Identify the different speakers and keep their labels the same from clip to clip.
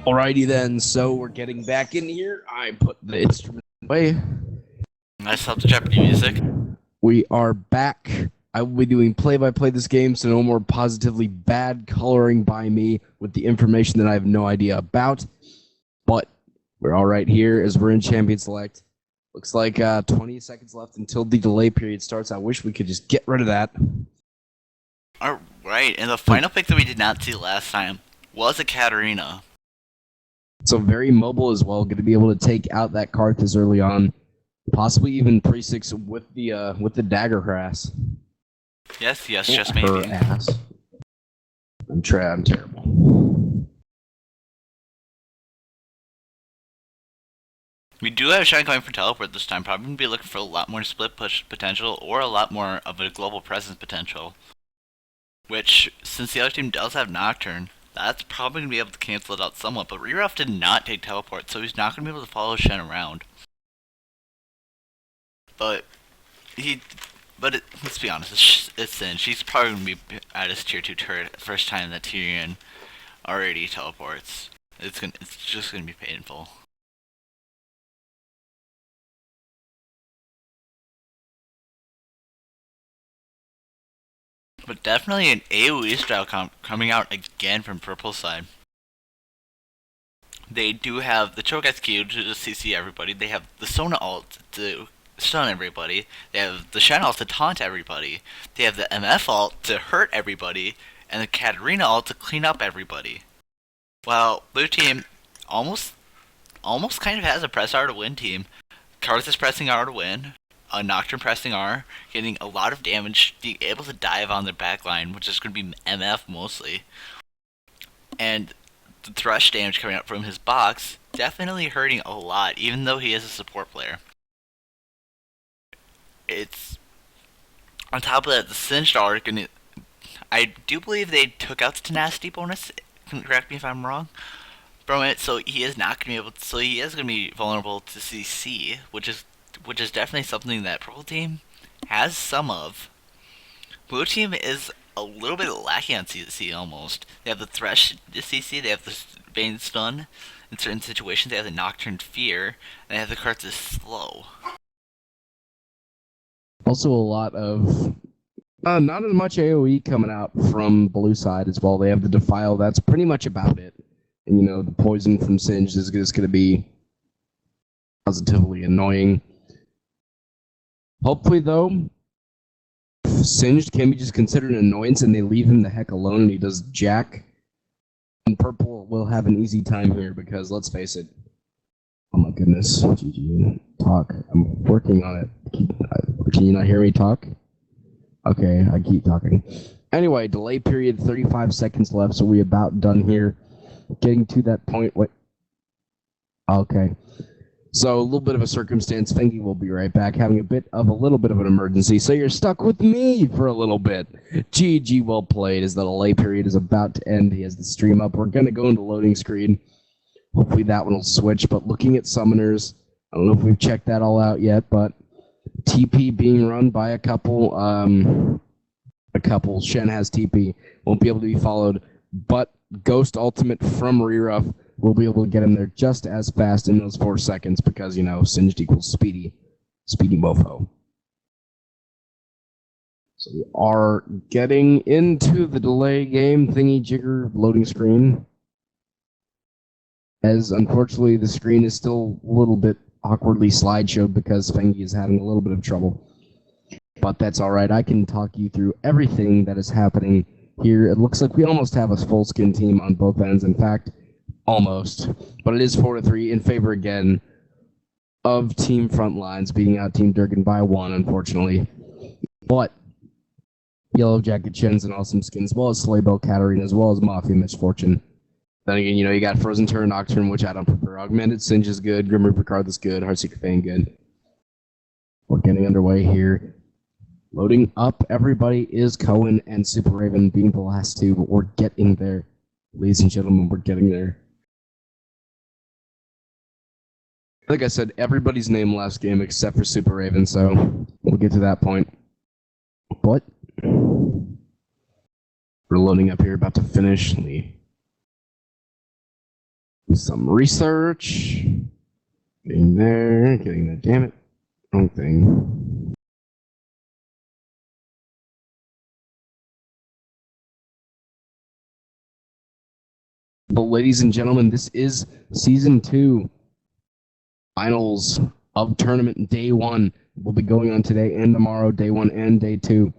Speaker 1: Alrighty then, so we're getting back in here. I put the instrument away.
Speaker 2: Nice help to Jeopardy music.
Speaker 1: We are back. I will be doing play-by-play this game, so no more positively bad coloring by me with the information that I have no idea about. But we're all right here as we're in Champion Select. Looks like 20 seconds left until the delay period starts. I wish we could just get rid of that.
Speaker 2: Alright, and the final pick that we did not see last time was a Katarina.
Speaker 1: So very mobile as well, going to be able to take out that Karthus early on. Possibly even pre-6 with the dagger harass.
Speaker 2: Yes, just maybe.
Speaker 1: Her ass. I'm terrible.
Speaker 2: We do have Shine coming for teleport this time. Probably going to be looking for a lot more split push potential or a lot more of a global presence potential. Which, since the other team does have Nocturne, that's probably going to be able to cancel it out somewhat. But Reref did not take teleport, so he's not going to be able to follow Shen around. But let's be honest, it's Sin. She's probably going to be at his tier 2 turret first time that Tyrion already teleports. It's just going to be painful. But definitely an AoE style coming out again from Purple side. They do have the Choke SQ to just CC everybody. They have the Sona ult to stun everybody. They have the Shen ult to taunt everybody. They have the MF ult to hurt everybody. And the Katarina ult to clean up everybody. While blue team almost kind of has a press R to win team. Karthus pressing R to win. Nocturne pressing R, getting a lot of damage, being able to dive on their backline, which is going to be MF mostly. And the Thresh damage coming out from his box, definitely hurting a lot, even though he is a support player. It's on top of that, the Singed are going to... I do believe they took out the tenacity bonus, correct me if I'm wrong, from it, so he is not going to be able to, so he is going to be vulnerable to CC, which is definitely something that Purple Team has some of. Blue Team is a little bit lacking on CC almost. They have the Thresh CC, they have the Bane Stun in certain situations, they have the Nocturne Fear, and they have the Karthus Slow.
Speaker 1: Also a lot of not as much AoE coming out from blue side as well. They have the Defile, that's pretty much about it. And you know, the poison from Singed is just going to be positively annoying. Hopefully, though, Singed can be just considered an annoyance and they leave him the heck alone and he does jack. And Purple will have an easy time here because, let's face it, oh my goodness, GG, talk. I'm working on it. Can you not hear me talk? Okay, I keep talking. Anyway, delay period, 35 seconds left, so we're about done here. Getting to that point, okay. So a little bit of a circumstance. Fengi will be right back, having a little bit of an emergency. So you're stuck with me for a little bit. GG, well played. As the delay period is about to end, he has the stream up. We're gonna go into loading screen. Hopefully that one will switch. But looking at summoners, I don't know if we've checked that all out yet. But TP being run by a couple. Shen has TP, won't be able to be followed. But Ghost Ultimate from Reruff will be able to get him there just as fast in those 4 seconds because, you know, Singed equals speedy mofo. So we are getting into the delay game thingy-jigger loading screen. As, unfortunately, the screen is still a little bit awkwardly slideshowed because Fengi is having a little bit of trouble. But that's alright, I can talk you through everything that is happening here. It looks like we almost have a full skin team on both ends. In fact, almost. But it is 4-3 in favor again of Team Frontlines, beating out Team Durgan by 1, unfortunately. But Yellow Jacket Shen's an awesome skin, as well as Slaybo Katarina, as well as Mafia Misfortune. Then again, you know, you got Frozen Terror Nocturne, which I don't prefer. Augmented Singed is good, Grim Reaper Card is good, Heartseeker Fane good. We're getting underway here. Loading up, everybody is Cohen and Super Raven being the last two, but we're getting there. Ladies and gentlemen, we're getting there. Like I said, everybody's name last game except for Super Raven, so we'll get to that point. But we're loading up here, about to finish. Some research. Getting there. Getting there. Damn it. Wrong thing. But ladies and gentlemen, this is Season 2. Finals of tournament Day 1 will be going on today and tomorrow, Day 1 and Day 2.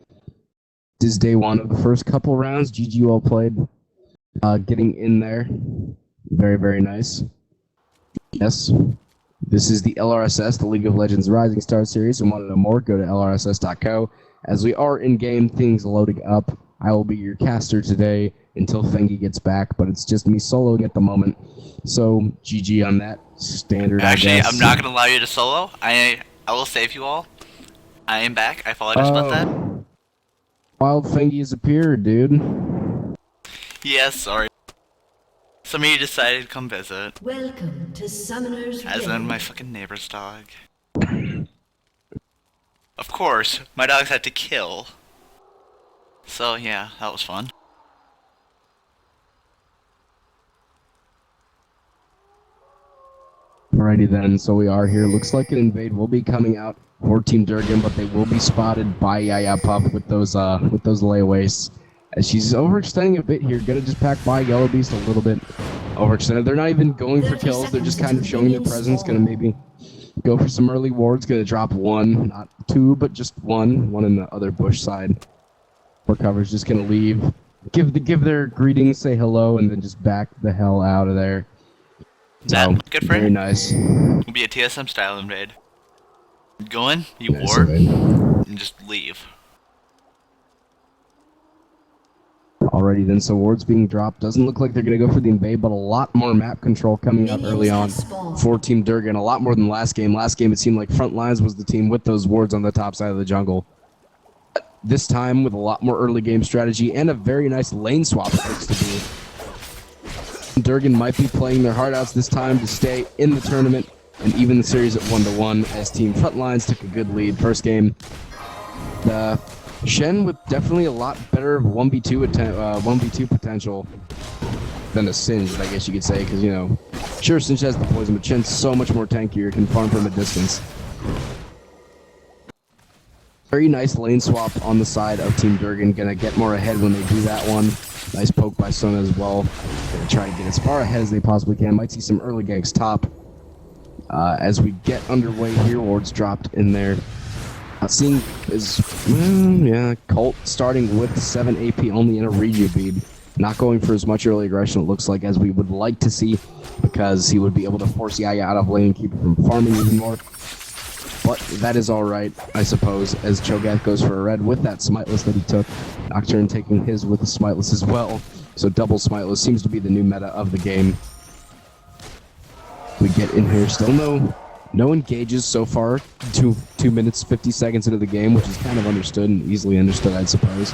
Speaker 1: This is Day 1 of the first couple rounds. GG well played. Getting in there. Very, very nice. Yes. This is the LRSS, the League of Legends Rising Star Series. And want to know more, go to lrss.co. As we are in-game, things loading up. I will be your caster today until Fengi gets back, but it's just me soloing at the moment. So, GG on that. Standard,
Speaker 2: Actually,
Speaker 1: I guess.
Speaker 2: I'm not going to allow you to solo. I will save you all. I am back. I apologize about that.
Speaker 1: Wild Fengi has appeared, dude.
Speaker 2: Yes, sorry. Some of you decided to come visit.
Speaker 3: Welcome to Summoner's
Speaker 2: As
Speaker 3: Rift.
Speaker 2: in my fucking neighbor's dog. Of course, my dogs had to kill. So yeah, that was fun.
Speaker 1: Alrighty then, so we are here. Looks like an invade will be coming out for Team DRGN, but they will be spotted by Yaya Puff with those layaways. As she's overextending a bit here, gonna just pack by Yellow Beast a little bit. Overextended. They're not even going for kills, they're just kind of showing their presence. Gonna maybe go for some early wards, gonna drop one, not two, but just one in the other bush side. For cover's just gonna leave, give their greetings, say hello, and then just back the hell out of there.
Speaker 2: That
Speaker 1: So,
Speaker 2: good for
Speaker 1: very
Speaker 2: him.
Speaker 1: nice.
Speaker 2: It'll be a TSM style invade. Go in, you
Speaker 1: Nice
Speaker 2: ward,
Speaker 1: invade.
Speaker 2: and just leave.
Speaker 1: Alrighty then, so wards being dropped. Doesn't look like they're going to go for the invade, but a lot more map control coming up early on for Team DRGN. A lot more than last game. Last game it seemed like Frontlines was the team with those wards on the top side of the jungle. This time with a lot more early game strategy and a very nice lane swap it looks to be. DRGN might be playing their heart outs this time to stay in the tournament and even the series at 1-1 as Team Frontlines took a good lead first game. The Shen with definitely a lot better 1v2 potential than a Singed, I guess you could say, because, you know, sure, Singed has the poison, but Shen's so much more tankier, can farm from a distance. Very nice lane swap on the side of Team DRGN, gonna get more ahead when they do that one. Nice poke by Sona as well. Gonna try to get as far ahead as they possibly can. Might see some early ganks top. As we get underway here, wards dropped in there. Seeing is, Colt starting with 7 AP only in a Reju bead. Not going for as much early aggression, it looks like, as we would like to see, because he would be able to force Yaya out of lane and keep her from farming even more. But that is alright, I suppose, as Cho'Gath goes for a red with that Smiteless that he took. Nocturne taking his with the Smiteless as well. So double Smiteless seems to be the new meta of the game. We get in here, still no engages so far. 2 minutes 50 seconds into the game, which is kind of understood and easily understood, I suppose,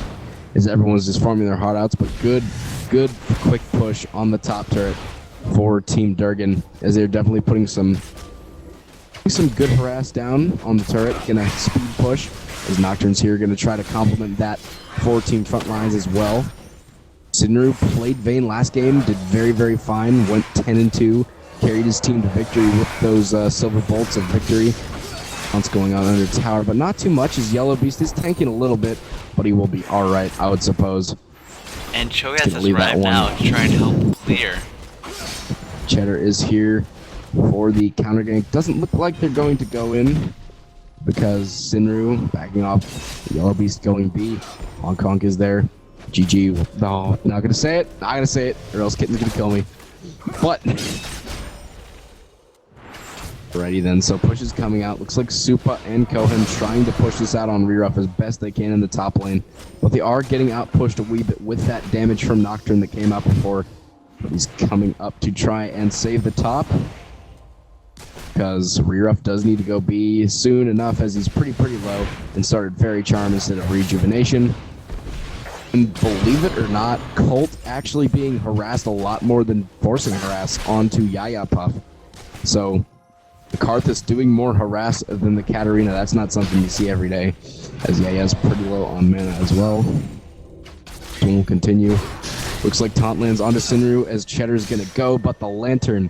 Speaker 1: as everyone's just farming their heart outs. But good quick push on the top turret for Team DRGN, as they're definitely putting some good harass down on the turret. Gonna speed push as Nocturne's here, gonna try to complement that for Team Frontlines as well. Sinru played Vayne last game, did very, very fine, went 10-2. Carried his team to victory with those silver bolts of victory. What's going on under tower, but not too much, as Yellow Beast is tanking a little bit, but he will be alright, I would suppose.
Speaker 2: And Cho'Gath has arrived now, trying to help clear.
Speaker 1: Cheddar is here for the counter gank. Doesn't look like they're going to go in, because Sinru backing off, Yellow Beast going B. Hong Kong is there. GG. No, not gonna say it, or else Kitten's gonna kill me. But alrighty then, so push is coming out. Looks like Supa and Kohen trying to push this out on Reruff as best they can in the top lane. But they are getting out pushed a wee bit with that damage from Nocturne that came out before. But he's coming up to try and save the top, because Reruff does need to go B soon enough, as he's pretty low and started Fairy Charm instead of Rejuvenation. And believe it or not, Colt actually being harassed a lot more than forcing harass onto Yaya Puff. So the Karthus doing more harass than the Katarina. That's not something you see every day, as Yaya's pretty low on mana as well. And we'll continue. Looks like taunt lands onto Sinru as Cheddar's gonna go, but the Lantern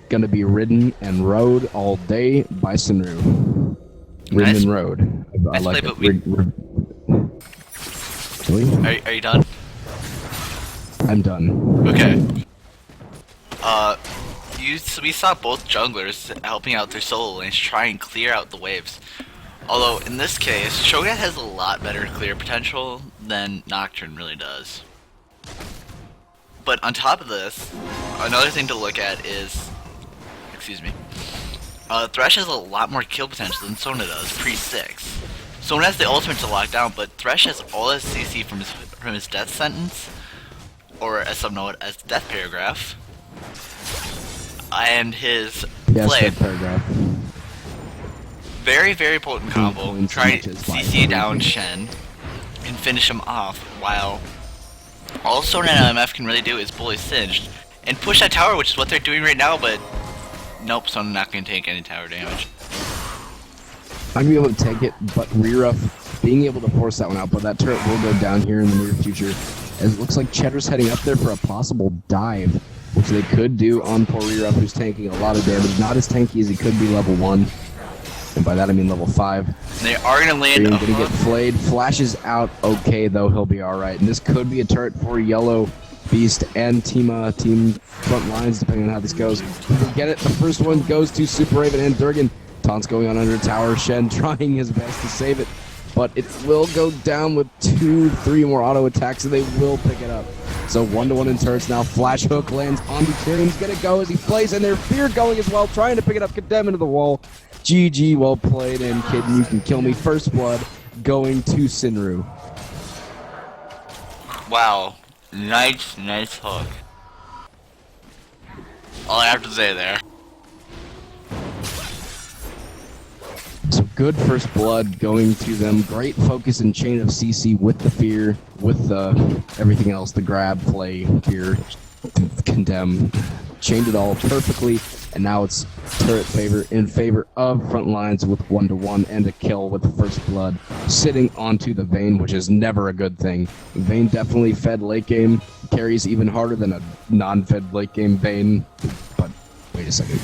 Speaker 1: gonna be ridden and rode all day by Sinru. Ridden
Speaker 2: Nice.
Speaker 1: and rode. I
Speaker 2: Nice
Speaker 1: like
Speaker 2: play,
Speaker 1: it.
Speaker 2: but
Speaker 1: Really?
Speaker 2: Are you done?
Speaker 1: I'm done.
Speaker 2: Okay. We saw both junglers helping out their solo lanes try and clear out the waves. Although, in this case, Shogun has a lot better clear potential than Nocturne really does. But on top of this, another thing to look at is... Excuse me. Thresh has a lot more kill potential than Sona does, pre-6. Sona has the ultimate to lock down, but Thresh has all his CC from his death sentence, or as some know it as death paragraph, and his play.
Speaker 1: Paragraph.
Speaker 2: Very, very potent combo.
Speaker 1: Points
Speaker 2: Try
Speaker 1: much
Speaker 2: to
Speaker 1: as
Speaker 2: CC down Shen and finish him off, while all Sona and MF can really do is bully Singed and push that tower, which is what they're doing right now, but nope, Sona not going to take any tower damage.
Speaker 1: I'm gonna be able to take it, but Reruff being able to force that one out, but that turret will go down here in the near future. As it looks like Cheddar's heading up there for a possible dive, which they could do on poor Reruff, who's tanking a lot of damage. Not as tanky as he could be level 1. And by that I mean level 5.
Speaker 2: And they are going to land a
Speaker 1: gonna get flayed. Flashes out okay though, he'll be alright. And this could be a turret for Yellow Beast and team front lines, depending on how this goes. We get it. The first one goes to Super Raven and Durgan. Taunt's going on under tower. Shen trying his best to save it, but it will go down with 2-3 more auto attacks, and they will pick it up. So 1-to-1 in turrets now. Flash hook lands on the Tyrion's gonna go as he plays, and their fear going as well, trying to pick it up, condemn into the wall. GG, well played, and kid, you can kill me. First blood going to Sinru.
Speaker 2: Wow, nice hook. All I have to say there.
Speaker 1: So good first blood going to them. Great focus and chain of CC with the fear, with the everything else, the grab, play, fear, condemn. Chained it all perfectly, and now it's turret in favor of front lines with 1-to-1 and a kill with the first blood sitting onto the Vayne, which is never a good thing. Vayne definitely fed late game, carries even harder than a non-fed late game Vayne, but wait a second.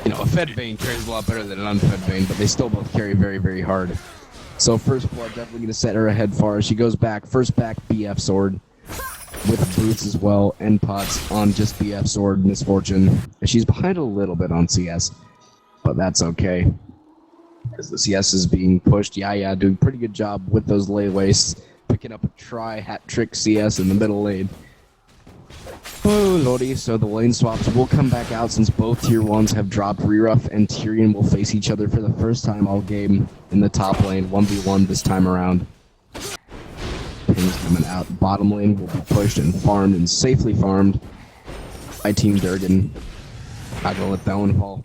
Speaker 1: You know, a fed Vayne carries a lot better than an unfed Vayne, but they still both carry very, very hard. So first blood definitely going to set her ahead far as she goes back. First back BF sword with boots as well, and pots on just BF sword Misfortune. She's behind a little bit on CS, but that's okay. Because the CS is being pushed. Yeah, doing a pretty good job with those lay wastes. Picking up a hat trick CS in the middle lane. Oh lordy, so the lane swaps will come back out since both tier 1s have dropped. Reruff and Tyrion will face each other for the first time all game in the top lane, 1v1 this time around. Pings coming out. Bottom lane will be pushed and farmed and safely farmed by Team Durgan. Not gonna let that one fall.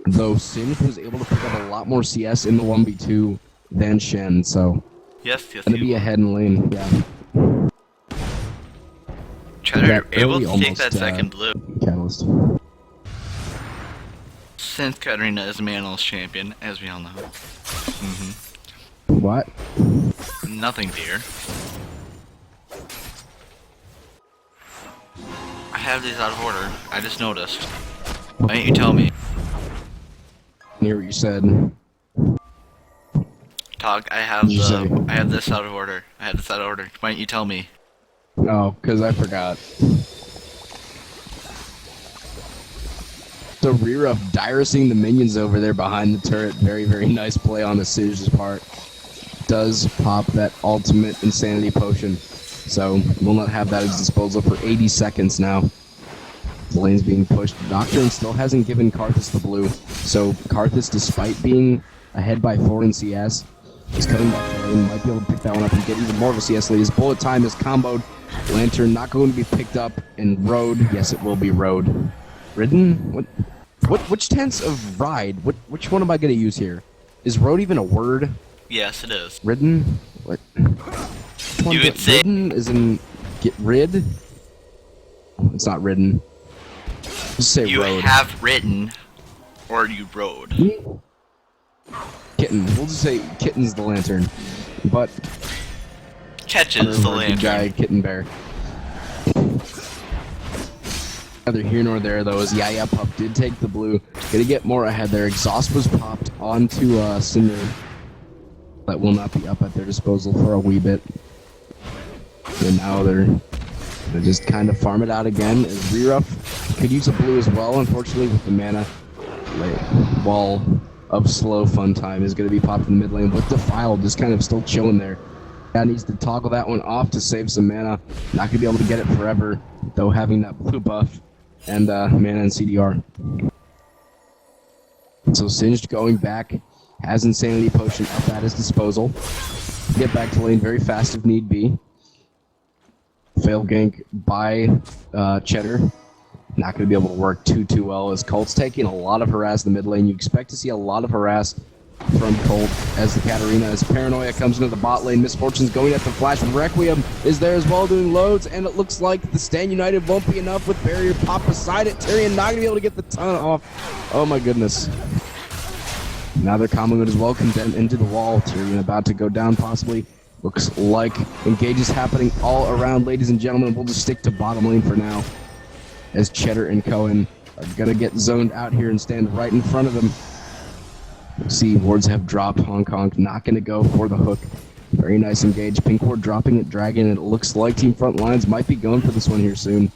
Speaker 1: Though Singed was able to pick up a lot more CS in the 1v2 than Shen, so
Speaker 2: Yes,
Speaker 1: gonna be ahead in lane, yeah.
Speaker 2: Cheddar able
Speaker 1: early
Speaker 2: to take
Speaker 1: almost,
Speaker 2: that second blue.
Speaker 1: Catalyst.
Speaker 2: Since Katarina is a Manals champion, as we all know.
Speaker 1: What?
Speaker 2: Nothing, dear. I have these out of order. I just noticed. Why didn't you tell me?
Speaker 1: I hear what you said.
Speaker 2: Tog, I have this out of order. I had this out of order. Why didn't you tell me?
Speaker 1: Oh, because I forgot. So Reruff diracing the minions over there behind the turret. Very, very nice play on the Sidge's part. Does pop that ultimate insanity potion. So will not have that at his disposal for 80 seconds now. The lane's being pushed. Nocturne still hasn't given Karthus the blue. So Karthus, despite being ahead by 4 in CS, is cutting back the lane. Might be able to pick that one up and get even more of a CS lead. His bullet time is comboed. Lantern not going to be picked up and rode. Yes, it will be rode. Ridden? Which tense of ride? Which one am I going to use here? Is rode even a word?
Speaker 2: Yes, it is.
Speaker 1: Ridden? What?
Speaker 2: You would say
Speaker 1: ridden is in get rid? It's not ridden. Just say
Speaker 2: you
Speaker 1: rode.
Speaker 2: have written, or you rode.
Speaker 1: Kitten. We'll just say kitten's the lantern. But
Speaker 2: catches the
Speaker 1: Or guy
Speaker 2: lantern.
Speaker 1: Kitten Bear. Neither here nor there though, as Yeah Pup did take the blue. Gonna get more ahead there. Exhaust was popped onto Cinder. That will not be up at their disposal for a wee bit. And now they're just kind of farm it out again. As Reruff could use a blue as well, unfortunately, with the mana. Wall of slow fun time is going to be popped in the mid lane with Defile just kind of still chilling there. That needs to toggle that one off to save some mana. Not going to be able to get it forever, though, having that blue buff and mana and CDR. So Singed going back, has Insanity Potion up at his disposal. Get back to lane very fast if need be. Fail gank by Cheddar. Not going to be able to work too well as Colt's taking a lot of harass in the mid lane. You expect to see a lot of harass from Colt as the Katarina, as Paranoia comes into the bot lane. Misfortune's going at the flash. Requiem is there as well doing loads, and it looks like the Stand United won't be enough with Barrier Pop beside it. Tyrion not going to be able to get the ton off. Oh my goodness. Now they're comboing it as well, condemned into the wall. Tyrion about to go down possibly. Looks like engage is happening all around, ladies and gentlemen. We'll just stick to bottom lane for now, as Cheddar and Cohen are going to get zoned out here and stand right in front of them. See, wards have dropped. Hong Kong not going to go for the hook. Very nice engage. Pink ward dropping at Dragon, and it looks like Team Frontlines might be going for this one here soon.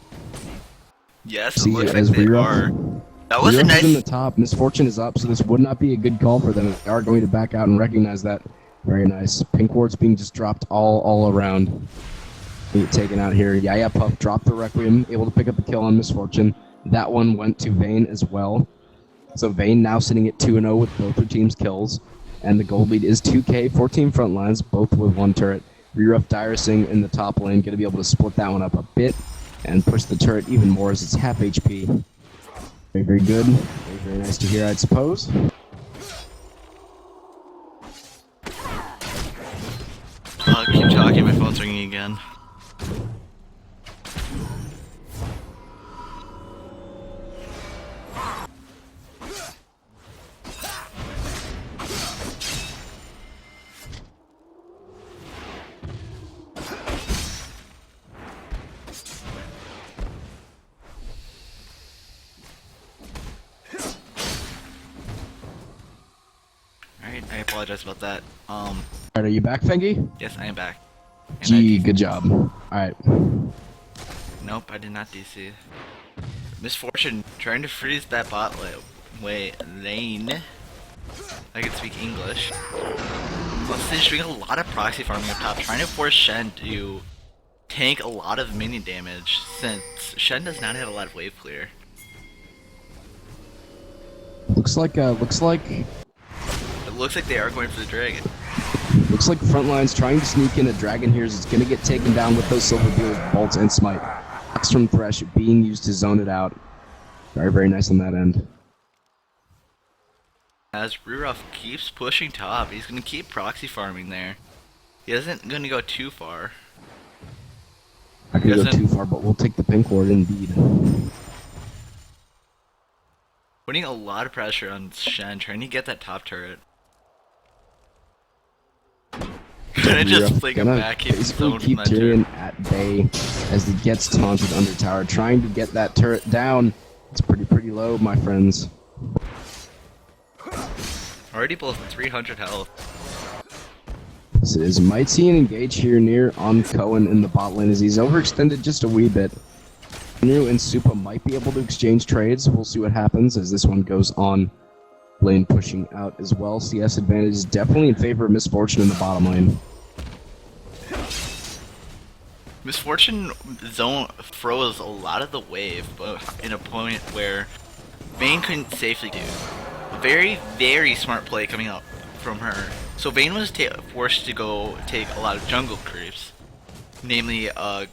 Speaker 2: Yes, it
Speaker 1: See,
Speaker 2: looks like
Speaker 1: as
Speaker 2: they
Speaker 1: Reruff-
Speaker 2: are. That was a
Speaker 1: Reruff
Speaker 2: nice.
Speaker 1: is in the top. Misfortune is up, so this would not be a good call for them. They are going to back out and recognize that. Very nice. Pink ward's being just dropped all around. Get taken out here. Yeah, Puff dropped the Requiem, able to pick up the kill on Misfortune. That one went to Vayne as well. So Vayne now sitting at 2-0 with both their team's kills. And the gold lead is 2K for Team Frontlines, both with one turret. Reruff Dyrasing in the top lane, going to be able to split that one up a bit and push the turret even more as it's half HP. Very good. Very nice to hear, I'd suppose.
Speaker 2: Keep talking, my phone's ringing again. Alright, I apologize about that.
Speaker 1: Alright, are you back, Fengi?
Speaker 2: Yes, I am back. And
Speaker 1: Gee, good job. Alright.
Speaker 2: Nope, I did not DC. Misfortune trying to freeze that bot lane. I can speak English. Plus, they're doing a lot of proxy farming up top, trying to force Shen to tank a lot of minion damage, since Shen does not have a lot of wave clear.
Speaker 1: Looks like
Speaker 2: It looks like they are going for the dragon.
Speaker 1: Frontline's trying to sneak in a Dragon here. It's going to get taken down with those Silver Beers, Bolts, and Smite. Axe from Thresh being used to zone it out. Very nice on that end.
Speaker 2: As Reruff keeps pushing top, he's going to keep proxy farming there. He isn't going to go too far.
Speaker 1: I could go
Speaker 2: Doesn't-
Speaker 1: too far, but we'll take the pink ward indeed.
Speaker 2: Putting a lot of pressure on Shen, trying to get that top turret. Gonna just flick him
Speaker 1: Gonna
Speaker 2: back, keep his
Speaker 1: basically
Speaker 2: zone from
Speaker 1: keep
Speaker 2: that turret.
Speaker 1: Tyrion at bay as he gets taunted under tower, trying to get that turret down. It's pretty low, my friends.
Speaker 2: Already below 300 health.
Speaker 1: This is might see an engage here near on Cohen in the bot lane as he's overextended just a wee bit. New and Supa might be able to exchange trades. We'll see what happens as this one goes on. Lane pushing out as well. CS advantage is definitely in favor of Misfortune in the bottom lane.
Speaker 2: Misfortune zone froze a lot of the wave, but in a point where Vayne couldn't safely do. A very smart play coming out from her. So Vayne was forced to go take a lot of jungle creeps, namely double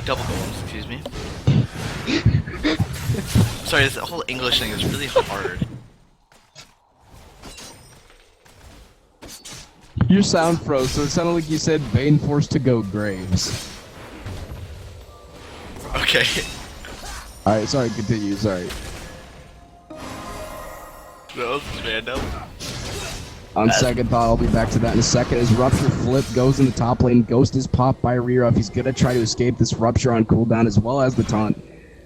Speaker 2: golems. Excuse me. Sorry, this whole English thing is really hard.
Speaker 1: Your sound froze, so it sounded like you said Vayne forced to go Graves.
Speaker 2: Okay.
Speaker 1: Alright, sorry, continue, sorry.
Speaker 2: That was random.
Speaker 1: On second thought, I'll be back to that in a second. As Rupture flip goes in the top lane, Ghost is popped by Reruff. He's gonna try to escape this Rupture on cooldown as well as the taunt.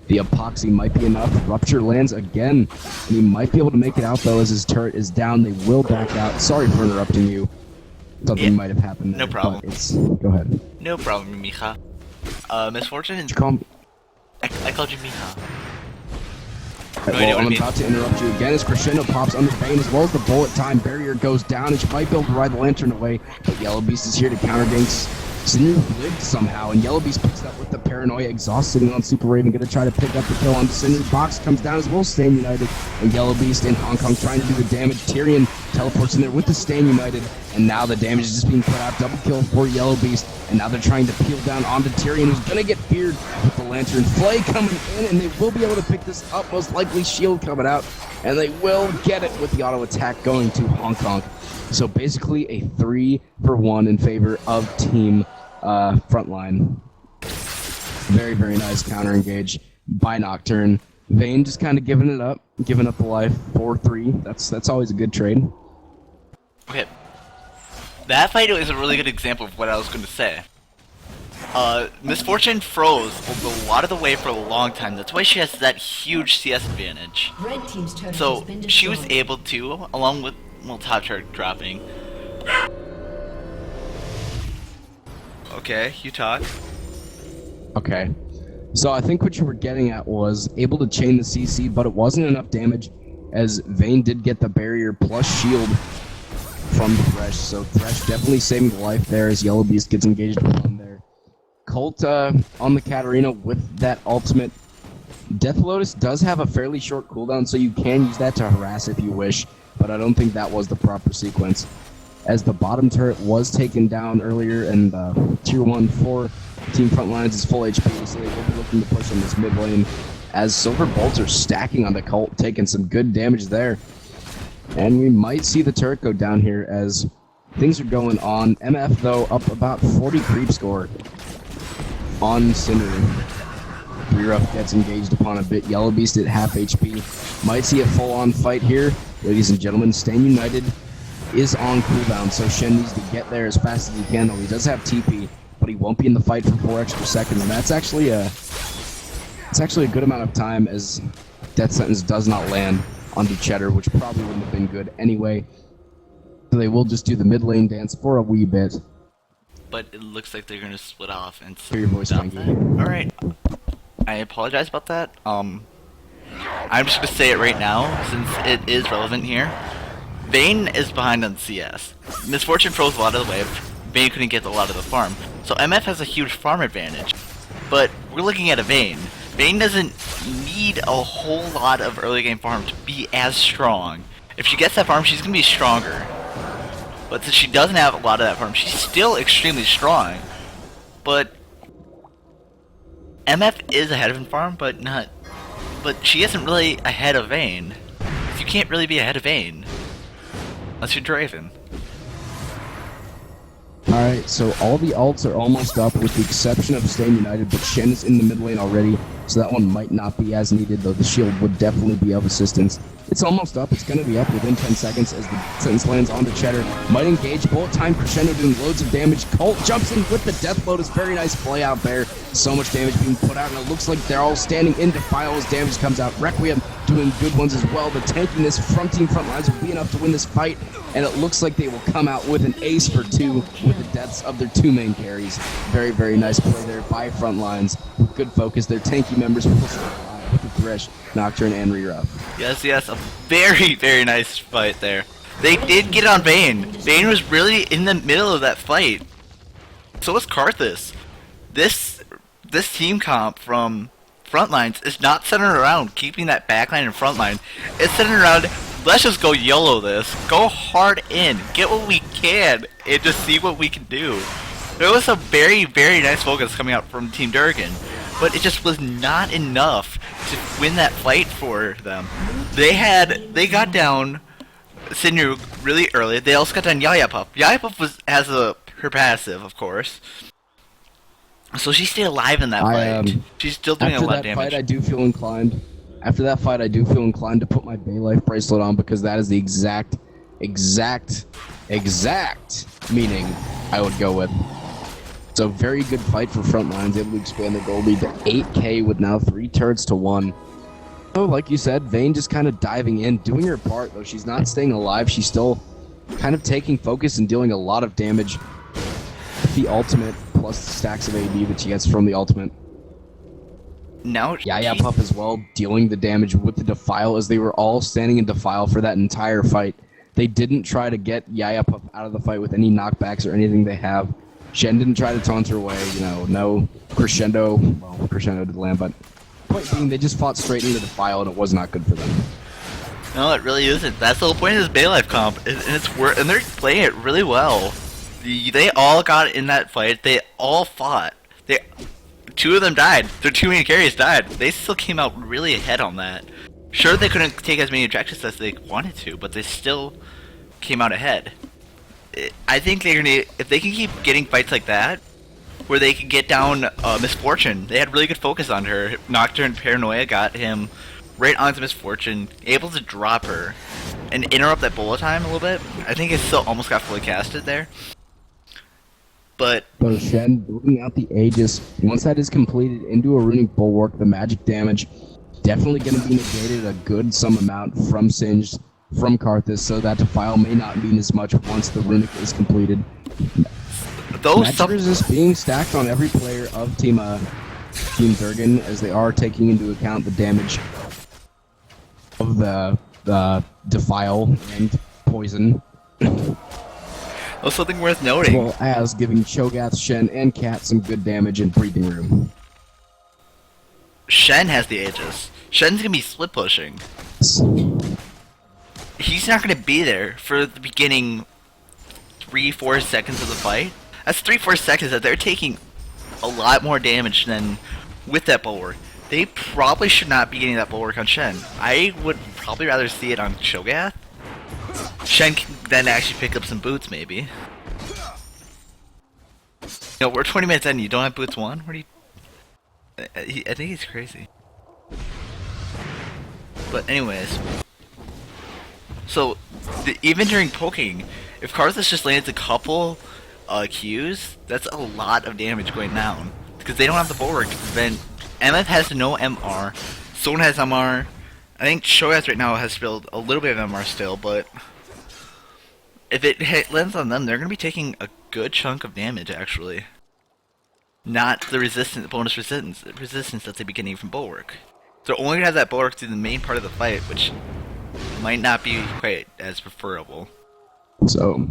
Speaker 1: The epoxy might be enough. Rupture lands again. And he might be able to make it out though as his turret is down. They will back out. Sorry for interrupting you. Something might have happened there.
Speaker 2: No problem.
Speaker 1: Go ahead.
Speaker 2: No problem, Mija. Misfortune.
Speaker 1: Did you call me?
Speaker 2: I called you Mija.
Speaker 1: Right, well, I'm about to interrupt you again as Crescendo pops under Bane as well as the bullet time barrier goes down and she might be able to ride the lantern away, but Yellow Beast is here to counter ganks. Sinru lived somehow, and Yellow Beast picks up with the paranoia. Exhaust sitting on Super Raven, gonna try to pick up the kill on Sinru. Box comes down as well, Stand United, and Yellow Beast in Hong Kong trying to do the damage. Tyrion teleports in there with the Stand United, and now the damage is just being put out. Double kill for Yellow Beast, and now they're trying to peel down onto Tyrion, who's gonna get feared with the Lantern. Flay coming in, and they will be able to pick this up. Most likely Shield coming out, and they will get it with the auto attack going to Hong Kong. So basically a 3-for-1 in favor of Team Frontline. Very, very nice counter engage by Nocturne. Vayne just kind of giving up the life. 4-3. That's always a good trade.
Speaker 2: Okay. That fight is a really good example of what I was going to say. Misfortune froze a lot of the way for a long time. That's why she has that huge CS advantage.
Speaker 3: Red team's turret has
Speaker 2: So
Speaker 3: been
Speaker 2: she was
Speaker 3: destroyed.
Speaker 2: able to, along with top turret dropping. Okay, you talk.
Speaker 1: Okay. So I think what you were getting at was able to chain the CC, but it wasn't enough damage as Vayne did get the barrier plus shield from Thresh. So Thresh definitely saving the life there as Yellow Beast gets engaged on there. Colt on the Katarina with that ultimate. Death Lotus does have a fairly short cooldown, so you can use that to harass if you wish, but I don't think that was the proper sequence. As the bottom turret was taken down earlier, and Tier 1 for Team Frontlines is full HP, so they will be looking to push on this mid lane, as Silver Bolts are stacking on the Cult, taking some good damage there. And we might see the turret go down here as things are going on. MF, though, up about 40 creep score on Cinder. Reruff gets engaged upon a bit. Yellow Beast at half HP. Might see a full-on fight here. Ladies and gentlemen, Stand United is on cooldown, so Shen needs to get there as fast as he can, though he does have TP, but he won't be in the fight for 4 extra seconds, and that's actually a good amount of time as Death Sentence does not land onto Cheddar, which probably wouldn't have been good anyway. So they will just do the mid lane dance for a wee bit.
Speaker 2: But it looks like they're gonna split off and
Speaker 1: Hear your voice,
Speaker 2: stop
Speaker 1: Frankie.
Speaker 2: that. Alright. I apologize about that. I'm just gonna say it right now, since it is relevant here. Vayne is behind on CS. Misfortune froze a lot of the way. Vayne couldn't get a lot of the farm. So MF has a huge farm advantage. But we're looking at a Vayne. Vayne doesn't need a whole lot of early game farm to be as strong. If she gets that farm, she's gonna be stronger. But since she doesn't have a lot of that farm, she's still extremely strong. But MF is ahead of him farm, but not. But she isn't really ahead of Vayne. You can't really be ahead of Vayne unless you're Draven.
Speaker 1: Alright, so all the ults are almost up with the exception of Stand United, but Shen is in the mid lane already, so that one might not be as needed, though the shield would definitely be of assistance. It's almost up, it's going to be up within 10 seconds as the sentence lands onto Cheddar. Might engage, bullet time, Crescendo doing loads of damage. Colt jumps in with the Death Lotus, very nice play out there. So much damage being put out, and it looks like they're all standing in Defile as damage comes out. Requiem doing good ones as well. The tankiness from Team Frontlines will be enough to win this fight, and it looks like they will come out with an ace for 2 with the deaths of their 2 main carries. Very, very nice play there by Frontlines. With good focus, their tanky members will stay alive with the Thresh, Nocturne, and Reruff.
Speaker 2: Yes, a very, very nice fight there. They did get on Vayne. Vayne was really in the middle of that fight. So was Karthus. This team comp from Frontlines is not centered around keeping that backline and frontline. It's centered around, let's just go YOLO this, go hard in, get what we can, and just see what we can do. There was a very, very nice focus coming out from Team DRGN, but it just was not enough to win that fight for them. They got down Sinru really early. They also got down Yayapup. Yayapup has her passive, of course. So she stayed alive in that fight. She's still doing a lot of damage.
Speaker 1: After that fight, I do feel inclined to put my Bay Life bracelet on because that is the exact exact meaning I would go with. So very good fight for Frontlines, able to expand their gold lead to 8k with now 3 turrets to 1. So like you said, Vayne just kind of diving in, doing her part, though she's not staying alive. She's still kind of taking focus and dealing a lot of damage with the ultimate, plus the stacks of AD that she gets from the ultimate.
Speaker 2: Now,
Speaker 1: Yaya Puff as well, dealing the damage with the Defile, as they were all standing in Defile for that entire fight. They didn't try to get Yaya Puff out of the fight with any knockbacks or anything they have. Shen didn't try to taunt her away, you know, no crescendo. Well, crescendo did land, but point being, they just fought straight into Defile, and it was not good for them.
Speaker 2: no, it really isn't. That's the whole point of this Baylife comp, and and they're playing it really well. They all got in that fight. They all fought. 2 of them died. Their 2 main carries died. They still came out really ahead on that. Sure, they couldn't take as many objectives as they wanted to, but they still came out ahead. I think they're gonna, if they can keep getting fights like that, where they can get down Misfortune. They had really good focus on her. Nocturne Paranoia got him right onto Misfortune, able to drop her and interrupt that bullet time a little bit. I think it still almost got fully casted there. But
Speaker 1: So Shen building out the Aegis, once that is completed into a runic bulwark, the magic damage definitely going to be negated a good some amount from Singed, from Karthus, so that Defile may not mean as much once the runic is completed. Magic resist being stacked on every player of Team DRGN, as they are taking into account the damage of the Defile and Poison.
Speaker 2: oh, something worth noting.
Speaker 1: As well as giving Cho'Gath, Shen, and Cat some good damage and breathing room.
Speaker 2: Shen has the Aegis. Shen's gonna be split pushing. He's not gonna be there for the beginning 3-4 seconds of the fight. That's 3-4 seconds that they're taking a lot more damage than with that bulwark. They probably should not be getting that bulwark on Shen. I would probably rather see it on Cho'Gath. Shen can then actually pick up some boots, maybe. You know, we're 20 minutes in and you don't have boots 1? What do you... I think he's crazy. But anyways, so even during poking, if Karthus just lands a couple Qs, that's a lot of damage going down because they don't have the bulwark to prevent. MF has no MR, Someone has MR. I think Cho'Gath right now has built a little bit of MR still, but if it lands on them, they're gonna be taking a good chunk of damage actually. Not the bonus resistance that they'd be getting from bulwark. They're only gonna have that bulwark through the main part of the fight, which might not be quite as preferable.
Speaker 1: So